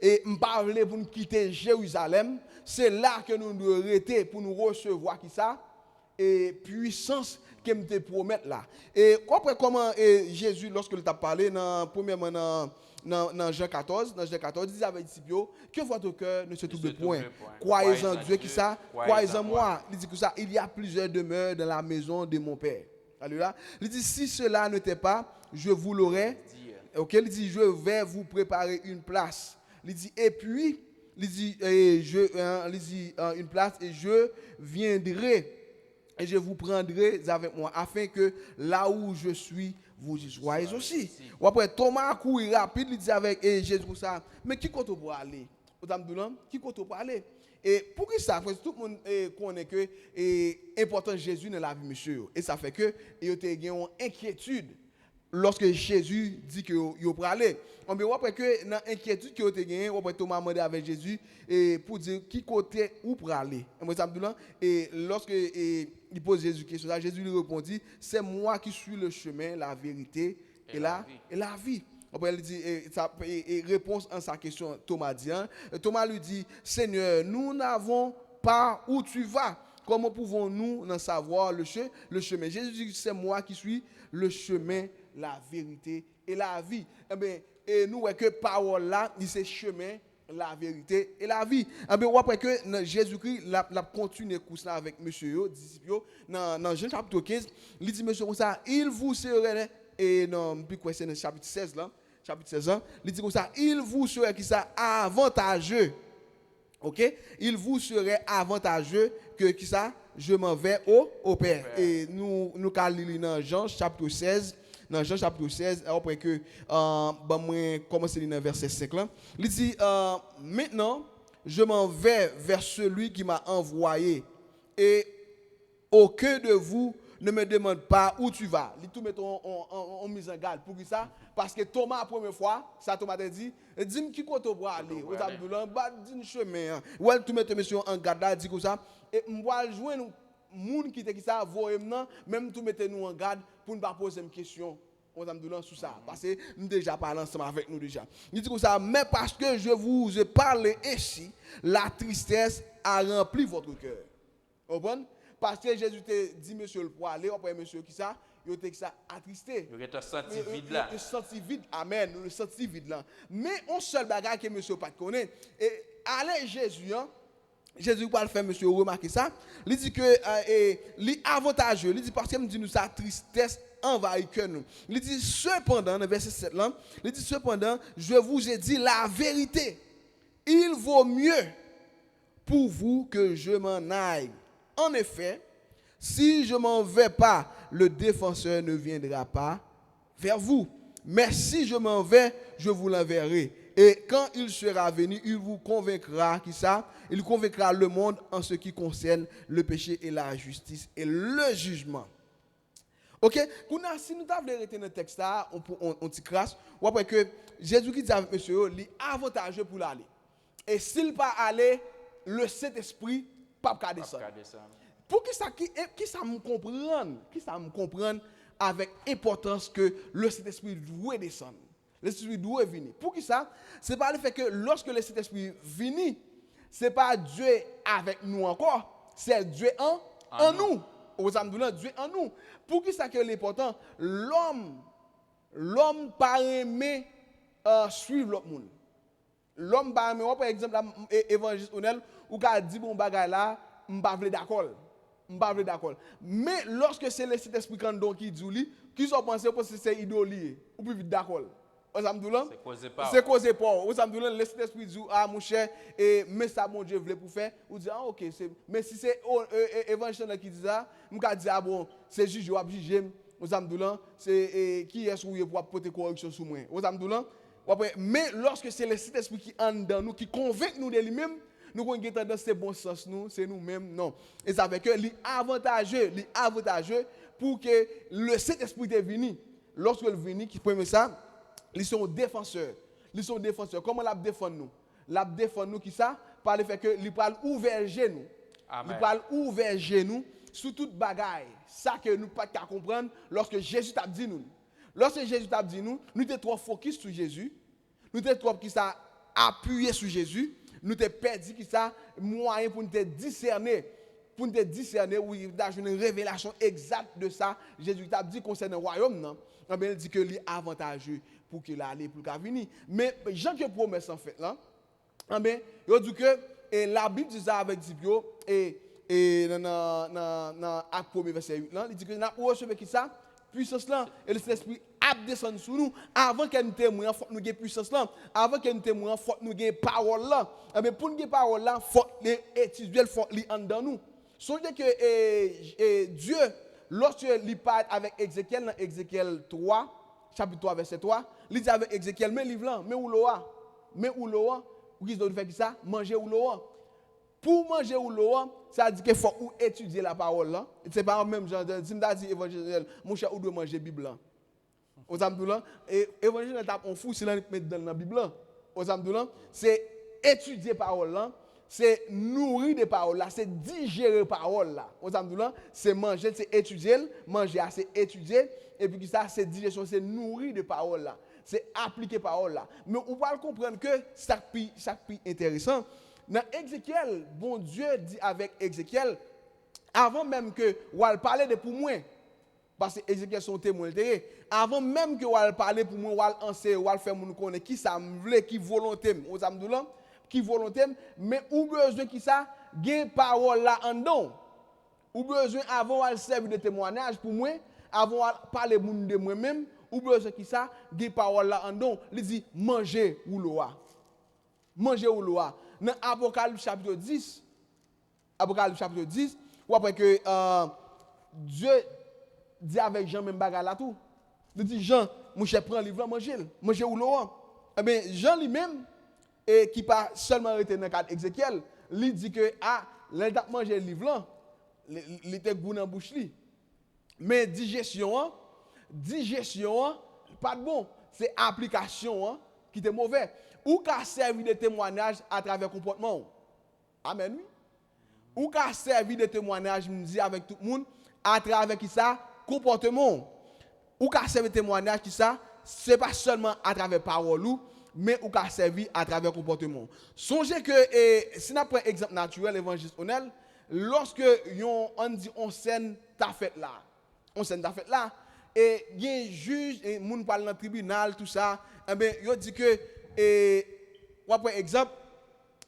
et m'parler pour nous quitter Jérusalem, c'est là que nous devons rester pour nous recevoir qui ça et puissance que me te promettre là. Et comment Jésus lorsque il t'a parlé premièrement dans Jean 14, il dit avec les disciples que votre cœur ne se trouble point. Croyez en Dieu qui ça, croyez en moi. Il dit que ça, il y a plusieurs demeures dans la maison de mon Père. Alléluia. Il dit si cela n'était pas, je vous l'aurais. OK, il dit je vais vous préparer une place. Il dit et puis il dit une place et je viendrai et je vous prendrai avec moi afin que là où je suis vous y soyez aussi. Ou après Thomas a couru rapide, il dit avec Jésus ça, mais qui compte pour aller? Qui compte pour aller? Et pour qui ça? Parce que tout le monde connaît que important Jésus dans la vie monsieur. Et ça fait que il y a une inquiétude lorsque Jésus dit que il pour aller. On peut voir que dans inquiétude que tu gagné, on peut Thomas demander avec Jésus et pour dire qui côté où pour aller. Et lorsque il pose Jésus question, Jésus lui répondit, c'est moi qui suis le chemin, la vérité et la vie. Après il dit réponse à sa question Thomas dit Thomas lui dit Seigneur, nous n'avons pas où tu vas. Comment pouvons-nous en savoir le chemin? Jésus dit c'est moi qui suis le chemin, la vérité et la vie. Et nous voyons que parole là, c'est chemin, la vérité et la vie. On après que Jésus-Christ l'a continué cousin avec monsieur disciple dans Jean chapitre 15, il dit monsieur comme ça, il vous serait et non puis quoi c'est dans chapitre 16 là, il dit comme ça, il vous serait qui ça avantageux. OK? Il vous serait avantageux que qui ça je m'en vais au Père. Et nous lire dans Jean chapitre 16. Dans Jean chapitre 16, après que moi commencer dans verset 5 là, il dit maintenant je m'en vais vers celui qui m'a envoyé et aucun de vous ne me demande pas où tu vas. Il tout met en mise en garde. Pour qui ça? Parce que Thomas, la première fois, ça Thomas t'a dit, dis-moi qui côté pour aller. Vous avez dit un chemin. Ouais, tout met monsieur en garde là, dit comme ça. Et moi, joindre moun qui te qui ça, voyez-moi, même tout mettez nous en garde pour ne pas poser une question. On a dit sur ça. Parce que nous déjà parlons ensemble avec nous déjà. Il dit comme ça, mais parce que je vous ai parlé ainsi, la tristesse a rempli votre cœur. Vous comprenez? Parce que Jésus te dit, monsieur, le pour aller, après monsieur qui ça, il était ça attristé. Il était senti vide là. Il senti vide, amen, il senti vide là. Mais on seul bagage que monsieur pas connaît. Et allez Jésus, hein, Jésus va le faire, monsieur, remarquez ça. Il dit que c'est avantageux. Il dit parce qu'il dit nous sa tristesse envahit que nous. Il dit cependant, dans verset 7 là, il dit cependant, je vous ai dit la vérité. Il vaut mieux pour vous que je m'en aille. En effet, si je m'en vais pas, le défenseur ne viendra pas vers vous. Mais si je m'en vais, je vous l'enverrai. Et quand il sera venu, il vous convaincra, qui ça? Il convaincra le monde en ce qui concerne le péché et la justice et le jugement. Ok? Si nous avons arrêté notre texte là, on t'y crasse. Ou après que Jésus qui dit avec monsieur, il est avantageux pour l'aller. Et s'il pas aller, le Saint-Esprit pas descendre. Pour qui ça me comprenne avec importance que le Saint-Esprit doit descendre. Le Saint-Esprit doit venir. Pour qui ça? C'est pas le fait que lorsque le Saint-Esprit vient, c'est pas Dieu avec nous encore, c'est Dieu en nous. Aux âmes Dieu en nous. Pour qui ça que l'important? L'homme pas aimer suivre l'autre monde. L'homme pas aimer, par exemple, évangile honnête, ou qu'a dit bon bagay là, m'pa vle d'accord. Mais lorsque c'est le Saint-Esprit qui dit lui, qui sont pensés que c'est idolier, ou plus vite d'accord. C'est causé pas. Vous savez, le Saint-Esprit dit, ah mon cher, mais ça mon Dieu voulait pour faire. Vous dites, ah ok, mais si c'est évangile qui dit ça, je vais dire, ah bon, c'est juge, je vais juger. Vous savez, c'est qui est-ce qui pour apporter correction sur moi. Vous savez, mais lorsque c'est le Saint-Esprit qui est dans nous, qui convainc nous de lui-même, nous avons tendance c'est bon sens nous, c'est nous-mêmes, non. Et ça fait que l'avantageux pour que le Saint-Esprit est venu. Lorsque il vient, qui peut ça, ils sont défenseurs. Comment la défendre nous? La défendre nous qui ça? Par le fait que ils parlent ouvert genou. Ils parlent ouvert genou sous toute bagaille. Ça que nous pas qu'à comprendre lorsque Jésus t'a dit nous. Lorsque Jésus t'a dit nous étions trop focus sur Jésus. Nous étions trop qui ça appuyé sur Jésus. Nous t'ai perdu qui ça moyen pour nous discerner. Pour nous discerner oui, d'avoir une révélation exacte de ça. Jésus t'a dit concernant le royaume non. Il dit que c'est avantageux pour qu'il aille pour qu'il vienne. Mais Jean qui promesse en fait là, il dit que la Bible dit ça avec Dibio et dans Acte 1 verset 8 là, il dit que nous avons reçu qui ça puissance là et le Saint-Esprit a descendu sur nous avant que nous témoignions faut nous ayons puissance là, avant que nous témoignions faut nous ayons parole là. Mais pour nous ayons parole là, faut étudier, faut lire en dedans nous. Songez que Dieu lorsque il parle avec Ézéchiel dans Ézéchiel 3, chapitre 3, verset 3, il dit avec Ézéchiel, mais livre là, mais où l'oa, ou qui doit faire ça, manger ou l'oa. Pour manger ou l'oa, ça dit qu'il faut étudier la parole là. C'est pas même genre, si je dis évangile, mon cher, ou doit manger la Bible là. Aux âmes là, et évangile, on fout si on met dans la Bible là. Aux âmes là, c'est étudier la parole là. C'est nourrir des paroles là, c'est digérer les paroles là. Aux âmes là, c'est manger, c'est étudier, manger, c'est étudier, et puis ça, c'est digestion, c'est nourrir des paroles là. C'est appliquer les paroles là. Mais on va comprendre que ça plus intéressant. Dans Ézéchiel, bon Dieu dit avec Ézéchiel, avant même que Wal parle de pour moi, parce que Ézéchiel son témoin, avant même que Wal parle pour moi, Wal enseigner, Wal faire mon connaître qui ça me veut, qui volonté, aux âmes là, qui volonté, mais ou besoin qui ça, gain parole là en don. Ou besoin avant Wal servir de témoignage pour moi, avant Wal parler de moi-même, ou besoin qui ça, gain parole là en don. Il dit manger ou loa. Manger ou loa. Dans Apocalypse chapitre 10, ou après que Dieu dit avec Jean même bagarre là tout. Il dit Jean, mon cher prend livre manger ou l'eau. Eh bien Jean lui-même et qui pas seulement arrêté dans le cadre Ézéchiel, il dit que l'état manger livre là, il était goût dans bouche li. Mais digestion, pas de bon. C'est application qui est mauvais. Ou qu'a servi de témoignage à travers le comportement. Amen. Oui. Ou qu'a servi de témoignage, me dit avec tout le monde, à travers qui ça, comportement. Ou qu'a servi de témoignage qui ça, c'est pas seulement à travers parole mais ou qu'a servi à travers comportement. Songez que si on prend un exemple naturel évangéliste honnête, lorsque on dit on scène ta fête là. Et il y a un juge et moun parle dans le tribunal tout ça, eh ben yo dit que par exemple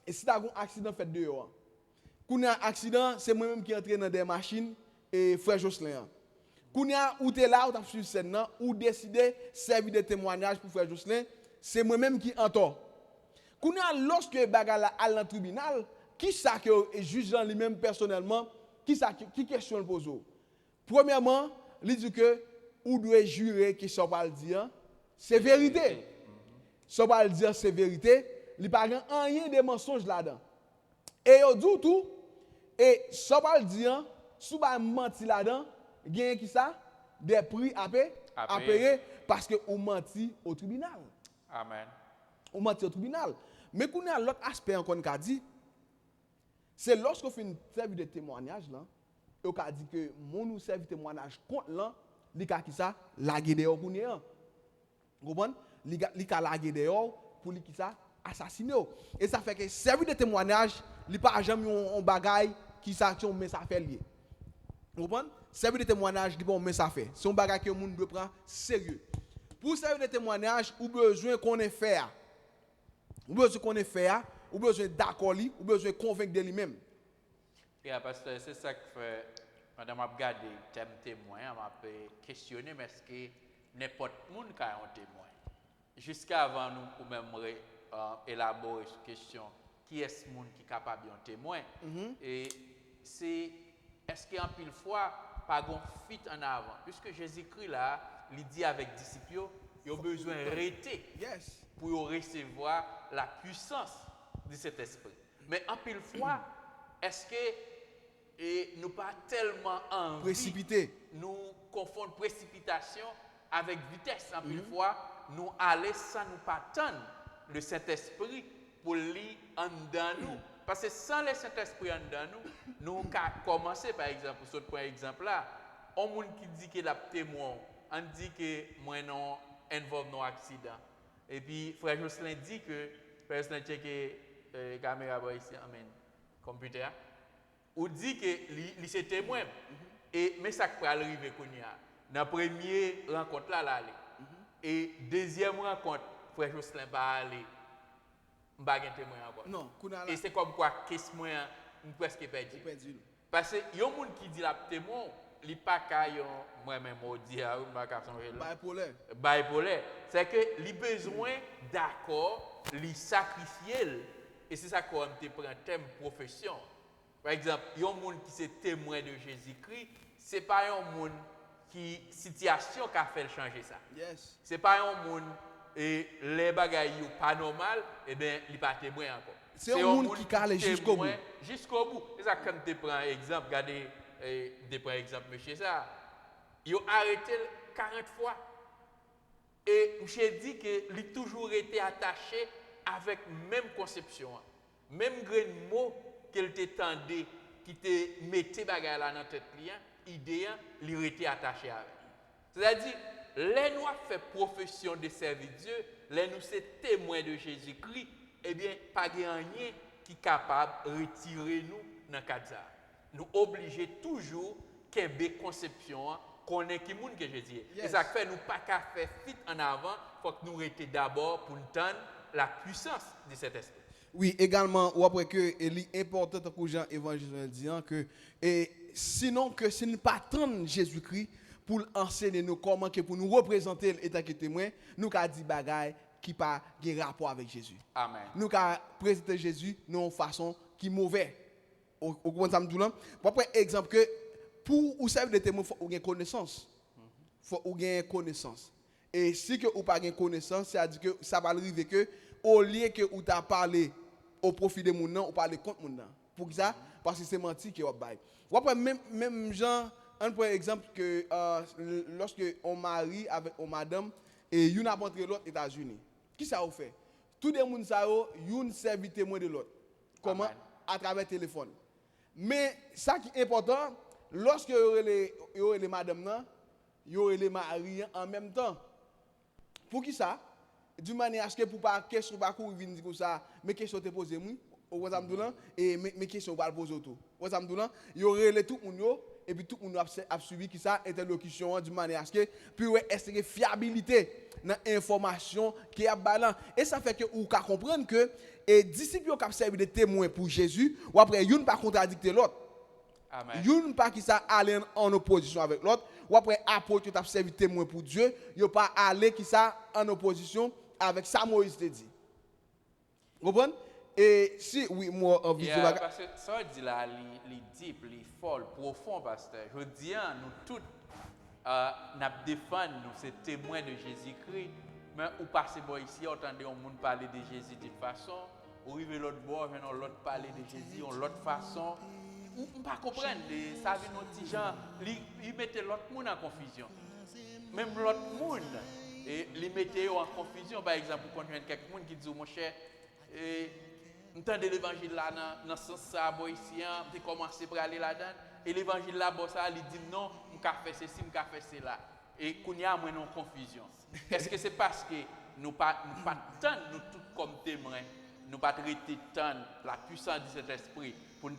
si tu as un accident fait dehors. Quand il y a un accident, c'est moi-même qui entre dans des machines et frère Jocelyn. Quand il y a ou tu es là ou tu as suivi scène ou décidé servir de témoignage pour frère Jocelyn, c'est moi-même qui entends. Quand il y a lorsque bagala à dans le tribunal, qui ça que juge lui-même personnellement, qui question pose. Premièrement, il dit que ou doit jurer que ça va le dire, c'est vérité. Ça va le dire c'est vérité, il pas rien de mensonge là-dedans. Et au dit tout et ça va le dire, sous ba menti là-dedans, gagne qui ça des prix à payer parce que on menti au tribunal. Amen. On menti au tribunal. Mais qu'on a l'autre aspect encore qu'a dit, c'est lorsqu'on fait une service de témoignage là, et on a dit que mon nous servi témoignage contre là, li ka qui ça laguer dehors pour néant. Vous comprenez? Li ka laguer dehors pour li qui ça assassiner. Et ça fait que service de témoignage, li pas jamais on bagaille qui ça qui on met ça fait lié. Vous comprenez? Service de témoignage, li pas on met ça fait. C'est un bagaille que monde doit prendre sérieux. Pour service de témoignage, ou besoin qu'on ait fait. Ou besoin d'accord lui, ou besoin convaincre de lui-même. Et parce que c'est ça que fait madame a regardé thème témoin, m'a questionné mais est-ce que n'importe monde qui a un témoin. Jusqu'à avant nous ou même élaborer cette question, qui est ce monde qui est capable d'un témoin? Et c'est est-ce qu'en pile fois pas gon fit en avant puisque Jésus-Christ là, il dit avec disciples, il a besoin d'arrêter pour recevoir la puissance de cet esprit. Mais en pile fois, est-ce que nous pas tellement envie précipité, nous confondre précipitation avec vitesse en pile fois, nous aller sans nous pas attendre le Saint-Esprit pour lui en dedans nous. Parce que sans le Saint-Esprit en dedans nous commencer par exemple, pour ce point exemple là, on monde qui dit qu'il a témoin, on dit que moi non involve non accident. Et puis frère Jocelyn dit que personne checker caméra ici amen computer ou dit que il c'est témoin et mais ça peut arriver konya dans première rencontre là aller et deuxième rencontre frère Jocelyn va aller m'pa gen témoin encore non et c'est comme quoi qu'est-ce moi presque perdu parce que y a un monde qui dit la témoin li pas ka yon moi-même on dit ou pas ka changer bipolaire c'est que li besoin d'accord li sacrifier et c'est ça qu'on te prend thème profession. Par exemple, il y a un monde qui est témoin de Jésus-Christ, c'est pas un monde qui situation qui a fait changer ça. Yes. C'est pas un monde et les bagailles pas normal et ben il pas témoin encore. C'est un monde qui calme jusqu'au bout. Jusqu'au bout. C'est ça quand tu prends exemple, regardez par exemple monsieur ça. Il a arrêté 40 fois. Et j'ai dit que il a toujours été attaché avec même conception, même grain de mots qu'elle t'étendait, qui te mettait bagarre là dans tête client, idée, il était attaché avec. C'est-à-dire, les nous fait profession de servir Dieu, les nous c'est témoins de Jésus-Christ, eh bien, pas rien qui est capable de retirer nous dans le cadre. Nous obligés toujours qu'il y ait conception, qu'on ait qui monde que Jésus est. Et ça fait nous pas qu'à faire fit en avant, faut que nous restions d'abord pour entendre la puissance de cet esprit. Oui, également, ou après que il est important pour Jean évangéliste disant que sinon que si nous pas attendre Jésus-Christ pour enseigner nous comment que pour nous représenter l'état que témoin, nous qu'a dit bagaille qui pas de rapport avec Jésus. Amen. Nous qu'a présenter Jésus de façon qui mauvaise. Au comment ça me dit là? Après exemple que pour ou servir de témoin faut ou connaissance. Faut ou connaissance. Et si que ou pas gain connaissance, c'est-à-dire que ça va arriver que au lieu que ou t'a parlé au profit de moun nan, ou parler contre moun nan. Pour ça parce que c'est menti que ou bail. Ou après même gens on prend exemple que lorsque on marie avec une madame et une a rentré l'autre États-Unis. Qui ça vous fait? Tout le monde ça une servi témoin de l'autre. Comment? Amen. À travers téléphone. Mais ça qui est important, lorsque y aurait les madame là, y aurait les maris en même temps. Pour qui ça? Du manière à ce que pour pas question pas courir venir comme ça, mais question te poser moi, au Zamdoulan et mes questions pas poser autour. Au Zamdoulan, y aurait les tout monde et puis tout le monde a suivi qui ça interlocution du manière à ce que puis ouais est-ce que fiabilité dans information qui a balan et ça fait que ou ka comprendre que et disciples qui servi de témoin pour Jésus ou après une pas contradicter l'autre. Amen. Une pas qui ça aller en opposition avec l'autre ou après apôtre qui a servi de témoin pour Dieu, yo pas aller qui ça en opposition avec ça Moïse te dit. Vous comprenez? Et si oui moi Parce que ça dit là les deep, les folles, profond pasteur. Je dis nous tous n'a défendre nous ces témoins de Jésus-Christ, mais ou passez bon ici entendez on monde parler de Jésus d'une façon, ou arriver l'autre bord, venons l'autre parler de Jésus en l'autre façon. On pas comprendre ça vient nos petits gens, ils mettent l'autre monde en confusion. Même l'autre monde et les mettez en confusion par exemple pour qu'on quelqu'un qui dit mon cher entendez l'évangile là dans ce sens ça boy ici on commencé pour aller là-dedans et l'évangile là bon ça il dit non on ca faire ceci on ca faire cela et qu'on y a moins en confusion. Est-ce que c'est parce que nous pas tant nous tous comme témoins nous pas traiter tant la puissance de cet esprit pour nous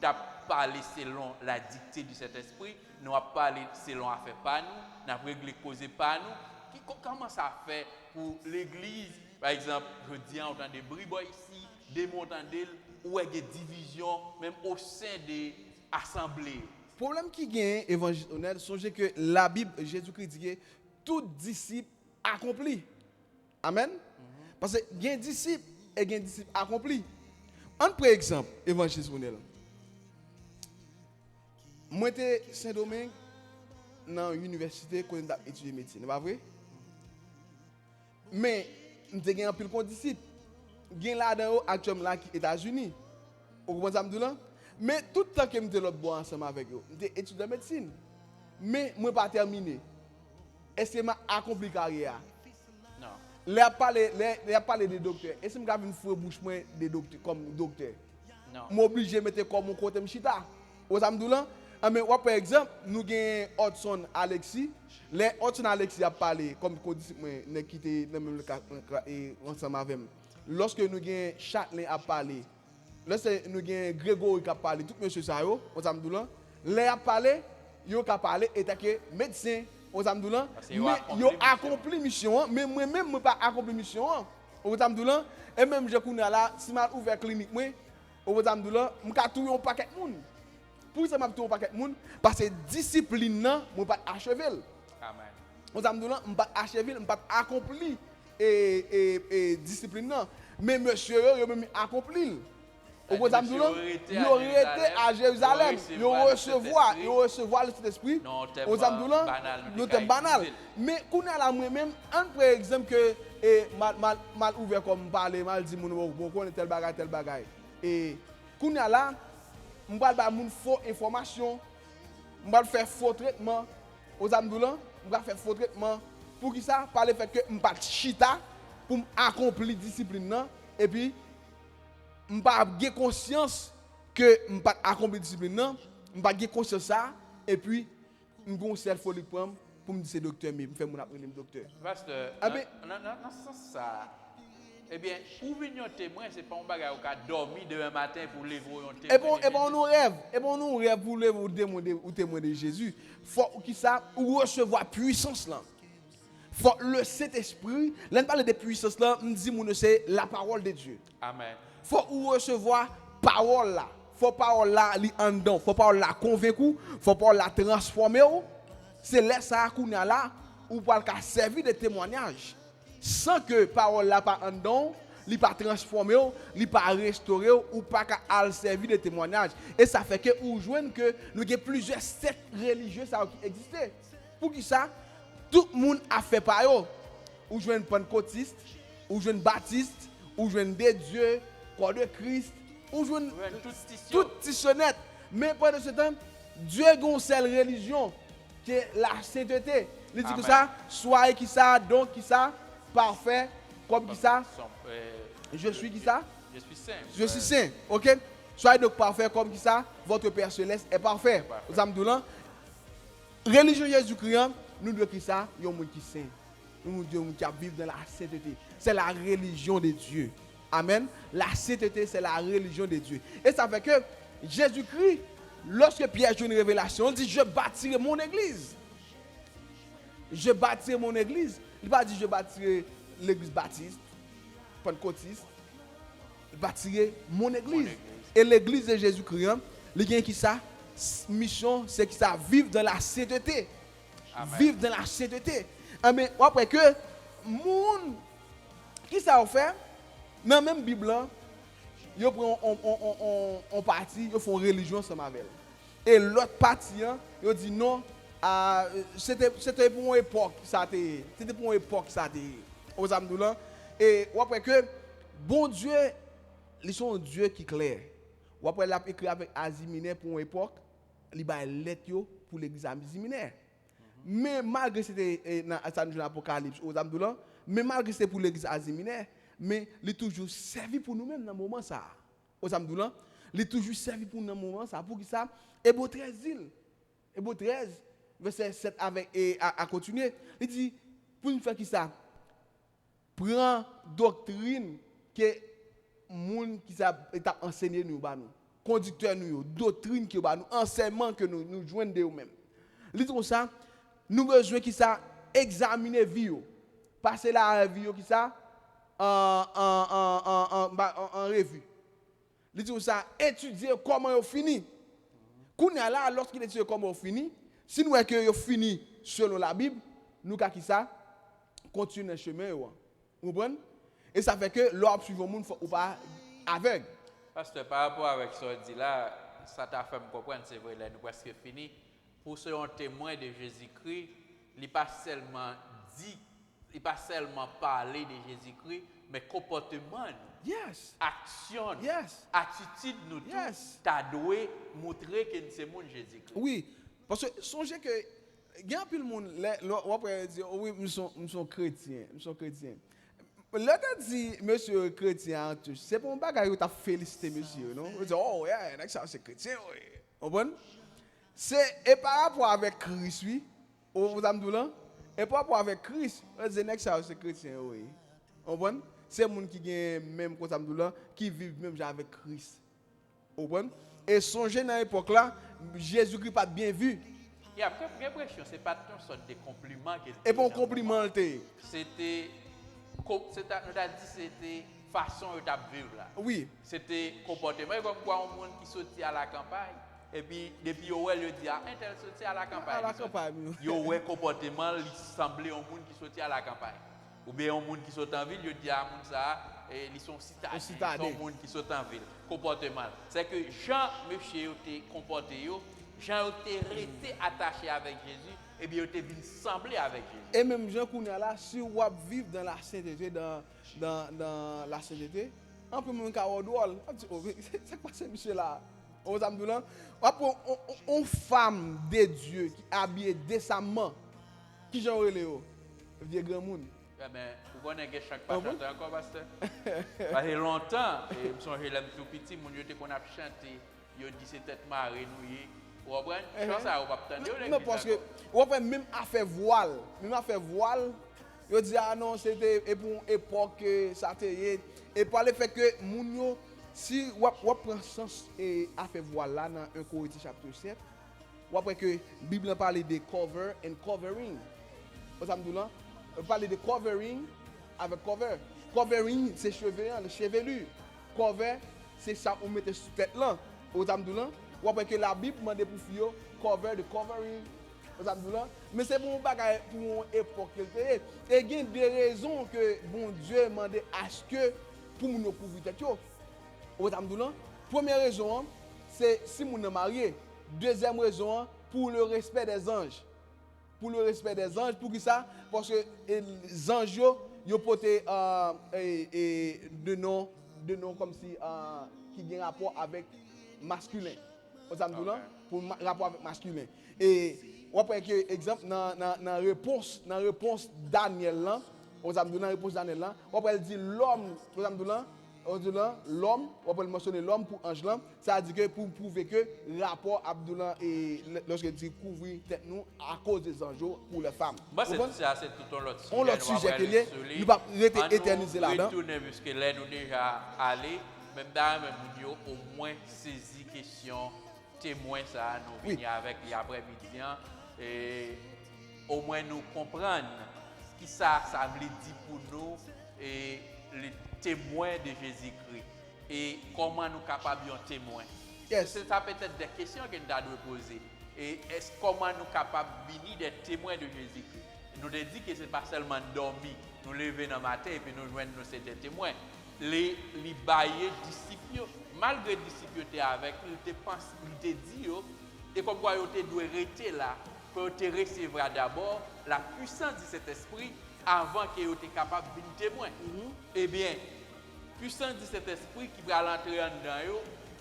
parler selon la dictée de cet esprit, nous pas parler selon affaire pas nous, n'a régler causer pas nous. Comment ça fait pour l'église par exemple, je dis en entend des bribons ici, des montandels où il y a des divisions même au sein des assemblées. Problème qui gagne évangile honnête, songez que la Bible Jésus-Christ dit que tout disciple accompli. Amen. Parce que il y a un disciple et il y a un disciple accompli. Un par exemple, évangile honnête. Moi j'étais Saint-Domingue dans l'université quand j'ai étudié médecine, c'est pas vrai? Mais j'ai un pile de disciples. J'ai là-dedans actuellement qui États-Unis. Vous comprenez ça? Mais tout le temps que je suis l'autre bois ensemble avec eux, je suis étudiant en médecine. Mais je n'ai pas terminé. Est-ce que je accompli carrière? Non. Il a parlé des docteurs. Est-ce que je vais faire bouche des docteurs comme docteur? Non. Je suis obligé de mettre comme mon côté chita. Vous savez? Mais par exemple, nous avons Hudson Alexis. Les Hudson Alexis a parlé comme nous quitté dans même ensemble avec moi. Lorsque nous avons Châtelain a parlé. Lorsque nous avons Grégory qui a parlé, tout monsieur ça yo, on s'amdoula. Les a parlé, yo qui a parlé et que médecin, on s'amdoula. Mais yo accompli mission, mais moi même moi pas accompli mission. On s'amdoula et même je connais là, si m'a ouvert clinique moi, on s'amdoula, m'ka touyer un paquet de monde. Pour ça m'a touyer un paquet de monde parce que discipline nan, moi pas achever. Amen. On s'amdoula, m'pas achever, m'pas accompli et discipline nan. Mais monsieur yo même accompli. Au bout d'Amdoulou, ils ont été à Jérusalem, ils ont recevoir le Saint-Esprit. Aux Amdoulou, nous sommes banal. Mais quand on a moi-même, un par exemple que mal ouvert comme parler, mal dit mon bon tel bagay. Et quand on a là, on va faire faux information, on va faire faux traitement. Aux Amdoulou, on va faire faux traitement. Pour qui ça? Par le fait que on pas chita pour accomplir discipline non et puis je n'ai pas conscience que je n'ai pas accompli la discipline, je n'ai pas conscience de ça, et puis je vais me faire folie pour me dire docteur, mais je fais mon après le docteur. Pasteur, dans ce sens ça, eh bien, pour venir témoin, ce n'est pas un bagage qui a dormi demain matin pour lever un témoin. Et bon, nous rêve pour lever ou témoin de Jésus. Il faut qu'il ça ou recevoir puissance là. Faut le Saint-Esprit, là on parle de puissance là, on dit mon c'est la parole de Dieu. Amen. Faut recevoir parole là. Faut parole là li en dedans, faut parole là convaincu, faut parole là transformer. C'est là ça qu'on a là ou pas le servir de témoignage. Sans que parole là pas en dedans, li pas transformer, li pas restaurer ou pas qu'à servir de témoignage. Et ça fait que ou joindre que nous avons plusieurs sectes religieuses qui existent. Pour qui ça tout le monde a fait par eux. Ou joindre pentecôtiste, ou joindre baptiste, ou joindre des dieux, corps de Christ, ou joindre toute tissonnette. Mais pendant ce temps, Dieu a une seule religion. que la sainteté. Il dit Amen. que ça, soyez qui ça, donc qui ça, parfait, comme qui ça, je suis qui ça, Je suis saint. je suis saint, ok? Soyez donc parfait comme qui ça, votre Père Céleste est parfait. Vous avez dit, religion Jésus-Christ, nous devons qui ça, il y a un monde qui saint. Nous devons qui vivre dans la sainteté. C'est la religion de Dieu. Amen. La sainteté, c'est la religion de Dieu. Et ça fait que Jésus-Christ, lorsque Pierre a une révélation, il dit, je bâtirai mon église. Je bâtirai mon église. Il n'a pas dit, je bâtirai l'église baptiste, pentecôtiste. Je bâtirai mon église. Et l'église de Jésus-Christ, il y a qui ça? Mission, c'est qui ça? Vivre dans la sainteté. Amen. Vivre dans la sainteté. Mais après que, moun, qui ça a fait? Dans la même Bible, ils prennent on parti, ils font religion ensemble avec elle. Et l'autre partie, ils dit non, c'était pour une époque, c'était pour une époque, ça aux Amdoulans. Et après que, bon Dieu, ils sont un Dieu qui est clair. Ou après, il a écrit avec Asie pour une époque, il a lettre pour l'église Asie. Mais malgré c'était dans l'Apocalypse aux Amdoulans, mais malgré c'était pour l'église Asie, mais il est toujours servi pour nous-mêmes dans le moment ça. Aux Amdoulans, il est toujours servi pour nous dans le moment ça. Pour qui ça? Hébreux 13 dit. Hébreux 13, verset 7 avec, et à continuer. Il dit, pour nous faire qui ça? Prends doctrine que moun qui ça enseigné nous ba nous. Conducteur nous, doctrine que ba nous, enseignement que nous joignent de nous-mêmes. Il dit comme ça, nous besoin qui ça examiner vie yo. Passer la vie yo qui ça en revue. Il dit ça, étudier comment ils fini. Kounya là, lorsqu'il étudie comment ils fini, si nous est que ils fini selon la Bible, nous ka qui ça continuer le chemin yo. Vous comprenez? Et ça fait que l'homme suivre le monde ou pas aveugle. Pasteur, par rapport avec ce que dit là, ça t'a fait me comprendre, c'est vrai, là, nous presque fini. Pour ce témoin de Jésus-Christ, il n'est pas seulement dit, il n'est pas seulement parler de Jésus-Christ, mais comportement, Yes. action, Yes. attitude, nous Yes. tous, tu dois montrer que c'est mon Jésus-Christ. Oui, parce que songez que il y a un peu de monde, on peut dire, oui, nous sommes chrétiens, nous sommes chrétiens. Là, tu dit, monsieur chrétien, c'est pour un bagage où tu as félicité, monsieur, non? On dit, oh, yeah, c'est chrétien, oui. Vous comprenez? Et par rapport avec Christ, oui, vous avez et par rapport avec Christ, on dit, c'est chrétien, oui. Vous comprenez? C'est les gens qui ont même qui vivent même avec Christ. Vous comprenez? Et songez dans l'époque là, Jésus-Christ pas bien vu. Il y a l'impression que ce n'est pas une sorte de compliment qu'il Et pour un compliment, c'était, nous avons dit c'était façon de vivre là. oui. C'était comportement comme quoi un monde qui sortit à la campagne et puis depuis il dit un tel sorti à la campagne. À la campagne. Il comportement il semblait un monde qui sortit à la campagne. Ou bien un monde qui sort en ville, il dit à un monde ça et ils sont citadins. Ils sont un monde qui sort en ville. Comportement. C'est que Jean monsieur était comporté Jean était resté attaché avec Jésus et bien il était venu sembler avec Jésus. Et même Jean Kounia là, si vous vivez dans la sainteté, dans la sainteté, on peut même avoir drôle. C'est quoi ce monsieur là? Aux Amdoulans, une femme de Dieu qui est habillée décemment, qui j'en relève, vieux grand monde. Mais vous connaissez chaque pas chanter encore, pasteur? Parce que longtemps, je me souviens tout petit, mon Dieu, qu'on a chanté, il dit c'est tête marée, nous. Vous comprenez? Je pense ça, vous pas attendre. Non, parce que, vous pouvez même à faire voile, vous dit, ah non, c'était pour une époque, ça était. Et par le fait que, moun si vous prenez sens et à faire voile là, dans 1 Corinthiens chapitre 7, vous voyez que la Bible parle de cover and covering. Vous savez, on parle de covering avec cover. Covering, c'est chevelu. Cover, c'est ça qu'on met sur tête là. Vous savez, ou après que la Bible demande pour faire cover, the covering, mais c'est pour une époque. Et il y a des raisons que bon Dieu demande à ce que pour nous couvrir tête. Première raison, c'est si nous sommes mariés. Deuxième raison, pour le respect des anges. Pour le respect des anges, pour qui ça? Parce que les anges, ils portent de noms comme si qui ont rapport avec masculin. Pour rapport avec masculin. Et on prend que exemple dans réponse Daniel là, on a dans réponse Daniel là, on peut dire l'homme, l'homme, on peut mentionner l'homme pour ange là, ça veut dire que pour prouver que rapport Abdullah et lorsque dit couvrir tête nous à cause des anges pour les femmes. Moi c'est tout un autre sujet. On l'autre sujet que nous pas rester éterniser là-dedans. Retourner puisque là nous déjà allé même dans même au moins saisi question témoin ça nous venir avec l'après-midi et au moins nous comprendre qui ça veut dire pour nous et les témoins de Jésus-Christ et comment nous capables de témoin. Yes. C'est ça peut-être des questions que nous devons poser. Et est-ce comment nous capables de venir des témoins de Jésus-Christ? Nous devons dire que ce n'est pas seulement dormir, nous lever dans le matin et puis nous joindre ces témoins. Les bailler disciples, malgré les disciples étaient avec, ils te dit et comme quoi ils doivent rester là pour te recevoir d'abord la puissance de cet esprit avant qu'ils soient capables de venir témoin. Eh bien, puissance de cet esprit qui va l'entrer en dedans,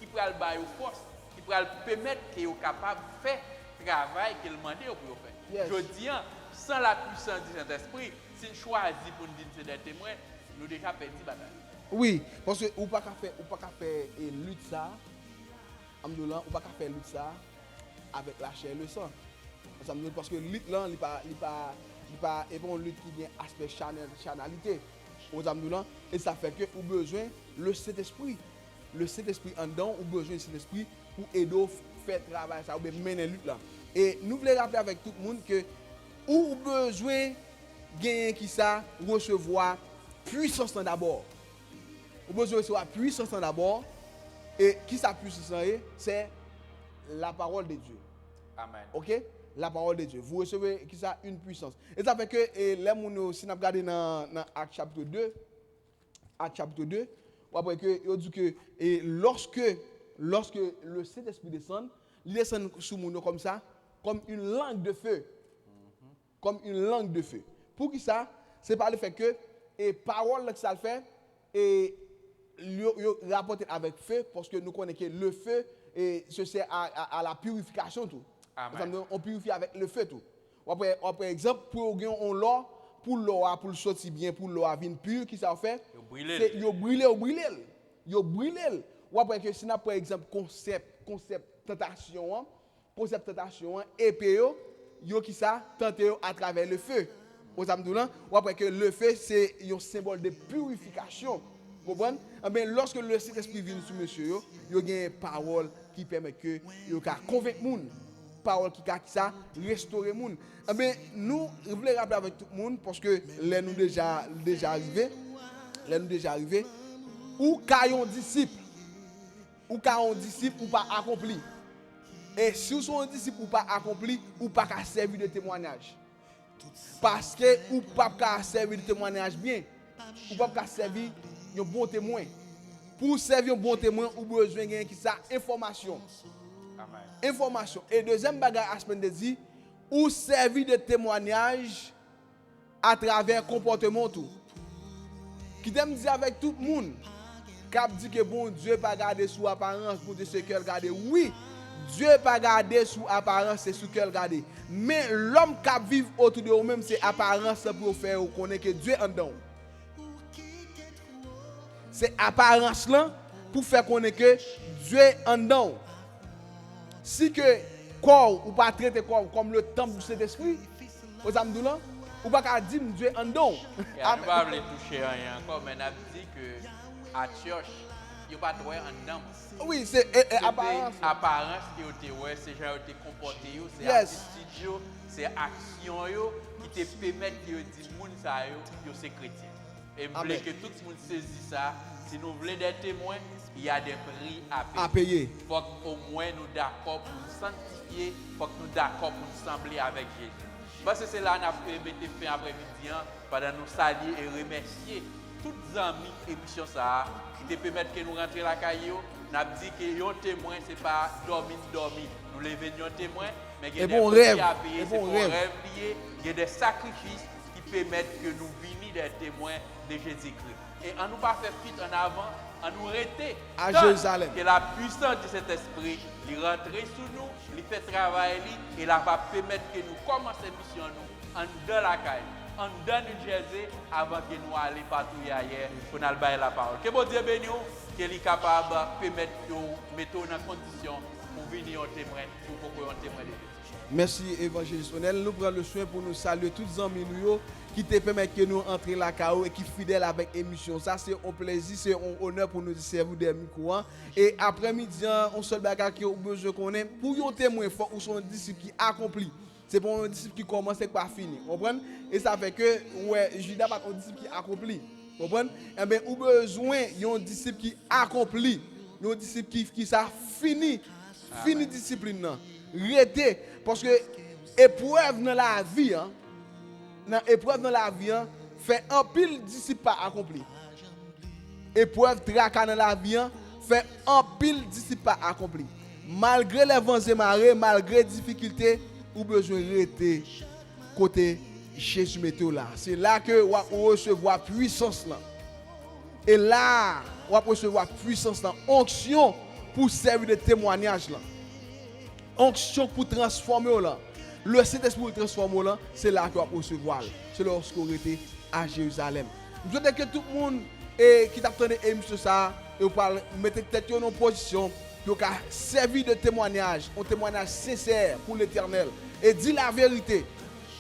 qui va le bailler force, qui va le permettre qu'ils soient capables de faire le travail qu'ils demandent pour faire. Je dis, sans la puissance de cet esprit, si nous choisissons pour nous dire que c'est des témoins, nous déjà perdu la bataille. Oui, parce que ou pas faire lutte ça, Amdoulan, ou pas faire lutte ça avec la chair et le sang. Parce que lutte là, il pas une lutte qui vient aspect charnalité. Et ça fait que ou besoin le Saint-Esprit. Le Saint-Esprit en dedans, ou besoin du Saint-Esprit pour aider à faire travail ça ou bien mener lutte là. Et nous voulons rappeler avec tout le monde que ou besoin gagner qui ça recevoir puissance d'abord. Ou besoin recevoir puissance d'abord. Et qui ça puissance c'est la parole de Dieu. Amen. OK? La parole de Dieu. Vous recevez qui ça une puissance. Et ça fait que les gens si nous regardons dans Actes chapitre 2, on voit que il dit que et lorsque le Saint-Esprit descend, il descend sur nous comme ça, comme une langue de feu. Comme une langue de feu. Pour qui ça? C'est par le fait que et parole que ça le fait et rapporté avec feu parce que nous connaissons que le feu et se sert à la purification tout. Amen. On purifie avec le feu tout. Par exemple pour l'eau pour le sortir bien pour l'eau à venir pure qui ça fait c'est yo brûler. Ou après que si n'a par exemple concept tentation épée yo qui ça tenter à travers le feu. Ou après que le feu c'est un symbole de purification. Vous comprenez? Mais lorsque le Saint-Esprit vient sur monsieur, il y a une parole qui permet que il a convaincre les gens. Parole qui ça restaurer les gens. Mais nous voulons rappeler avec tout le monde parce que les nous déjà arrivé. Ou caillon disciple. Ou caillon disciple ou pas accompli. Et si vous êtes un disciple ou pas accompli, ou pas qu'à servir de témoignage. Parce que ou pas qu'à servir de témoignage bien. Ou pas qu'à servir un bon témoin. Pour servir un bon témoin, ou besoin de qui ça information. Amen. Information. Et deuxième bagage aspect de dit, ou servir de témoignage à travers comportement tout. Qui t'aime dire avec tout le monde, cap dit que bon Dieu pas garder sous apparence pour de ce qu'elle garder. Oui, Dieu pas garder sous apparence, c'est sous qu'elle garder. Mais l'homme qui vit autour de vous-même, c'est apparence pour faire connaître que Dieu en dedans. C'est apparence là pour faire connaître que Dieu en dedans. Si que corps ou pas traiter corps comme le temple du Saint-Esprit, aux amdoulan, ou pas dire Dieu en dedans. Et on ne va pas toucher rien encore, mais on a dit que à Church, il n'y a pas de droit en dedans. Oui, c'est apparence. Apparence qui est c'est genre te comporter, c'est attitude, c'est action qui te permettent de dire moun ça yo c'est chrétien. Et je voulais que tout le monde saisisse ça. Si nous voulons des témoins, il y a des prix à payer. Il faut qu'au moins nous d'accord pour nous sanctifier, il faut que nous d'accord pour nous sembler avec Jésus. Parce que c'est là qu'on a mis fin après-midi pendant nous saluer et remercier tous les amis émission ça qui te permettent que nous rentrions la caillou. Nous avons dit que un témoin ce n'est pas dormir. Nous levons un témoin, mais il y a des prix à payer, c'est pour rêve lié, il y a des sacrifices qui permettent que nous venions des témoins de Jésus-Christ. Et on nous pas faire fuite en avant, en nous arrêter. À Jérusalem. Que la puissance de cet esprit, il rentre sous nous, il fait travail, et il va permettre que nous commencions mission nous en dans la caille, en dans New Jersey, avant que nous allions partout ailleurs pour nous bailler la parole. Que bon Dieu bénisse, qu'il est capable de permettre de mettre en condition pour venir en témoin, pour pouvoir en témoin de Dieu. Merci évangéliste Onel. Nous prenons le soin pour nous saluer tous les amis nous qui te permettent que nous entrions la KO et qui fidèles avec l'émission. Ça c'est un plaisir, c'est un honneur pour nous servir des micros. Et après-midi, on seul bagage qui a besoin qu'on ait pour un témoin fort ou son disciple qui accompli. C'est pour un disciple qui commence et pas fini. Vous comprenez? Et ça fait que ouais, Judas pas un disciple qui accompli. Vous comprenez? Eh bien, ou besoin d'un disciple qui accompli, un disciple qui ça fini discipline non. Rester parce que épreuve dans la vie fait un pile disciple pas accompli. Épreuve tracas dans la vie fait un pile disciple pas accompli. Malgré les vents et marées, malgré les difficultés, ou besoin de rester côté Jésus météo là. C'est là que on recevoir puissance là. Et là, on recevoir puissance là, onction pour servir de témoignage là. Onction pour transformer là. Le Saint-Esprit pour transformer là, c'est là qu'on va recevoir. C'est lorsqu'on était à Jérusalem. Je veux dire que tout le monde qui t'attendait émission ça, et parle mettre tête en position pour servir de témoignage, un témoignage sincère pour l'Éternel et dire la vérité.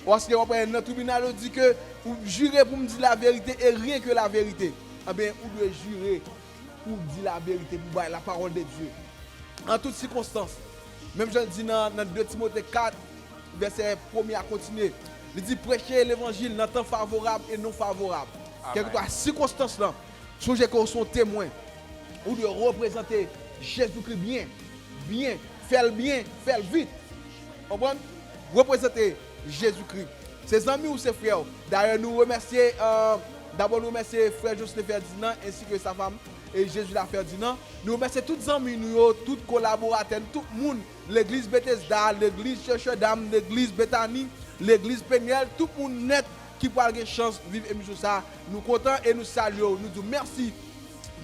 Parce que notre tribunal dit que vous jurez pour me dire la vérité et rien que la vérité. Eh bien, vous devez jurer pour dire la vérité, pour dire la parole de Dieu. En toutes circonstances. Même je le dis dans 2 Timothée 4, verset 1er à continuer. Il dit prêcher l'évangile dans temps favorable et non favorable. Quelle que soit la circonstance là, songez qu'on sont témoins. Ou de représenter Jésus-Christ bien, faire le bien, faire le vite. Vous comprenez? Représenter Jésus-Christ. Ses amis ou ses frères. D'ailleurs, nous remercions, d'abord nous remercions frère Joseph Ferdinand ainsi que sa femme et Jésus la Ferdinand. Nous remercions tous les amis, tous les collaborateurs, tout le monde, l'église Bethesda, l'église Chercheur d'âme, l'église Bethany, l'église Péniel, tout le monde net qui peut avoir chance de vivre émission ça. Nous comptons et nous saluons. Nous disons merci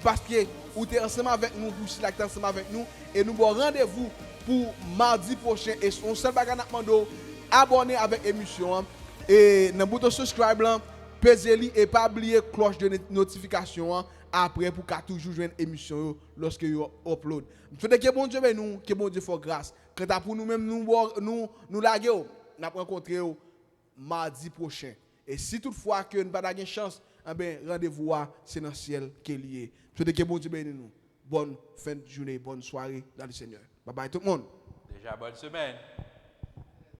parce que vous êtes ensemble avec nous, vous êtes ensemble avec nous et nous avons rendez-vous pour mardi prochain. Et on seul bagage n'a demandé abonner avec l'émission et dans le bouton subscribe là, pesez-le et pas oublier cloche de notification après pour qu'à toujours jouer une émission lorsque vous upload. Je veux que bon Dieu ben nous, que bon Dieu fasse grâce. Quand pour nous-mêmes nous laguer, nous rencontrer mardi prochain. Et si toutefois que nous pas de chance, eh ben rendez-vous c'est dans le ciel qui est lié. Je veux que bon Dieu ben nous. Bonne fin de journée, bonne soirée dans le Seigneur. Bye bye tout le monde. Déjà bonne semaine.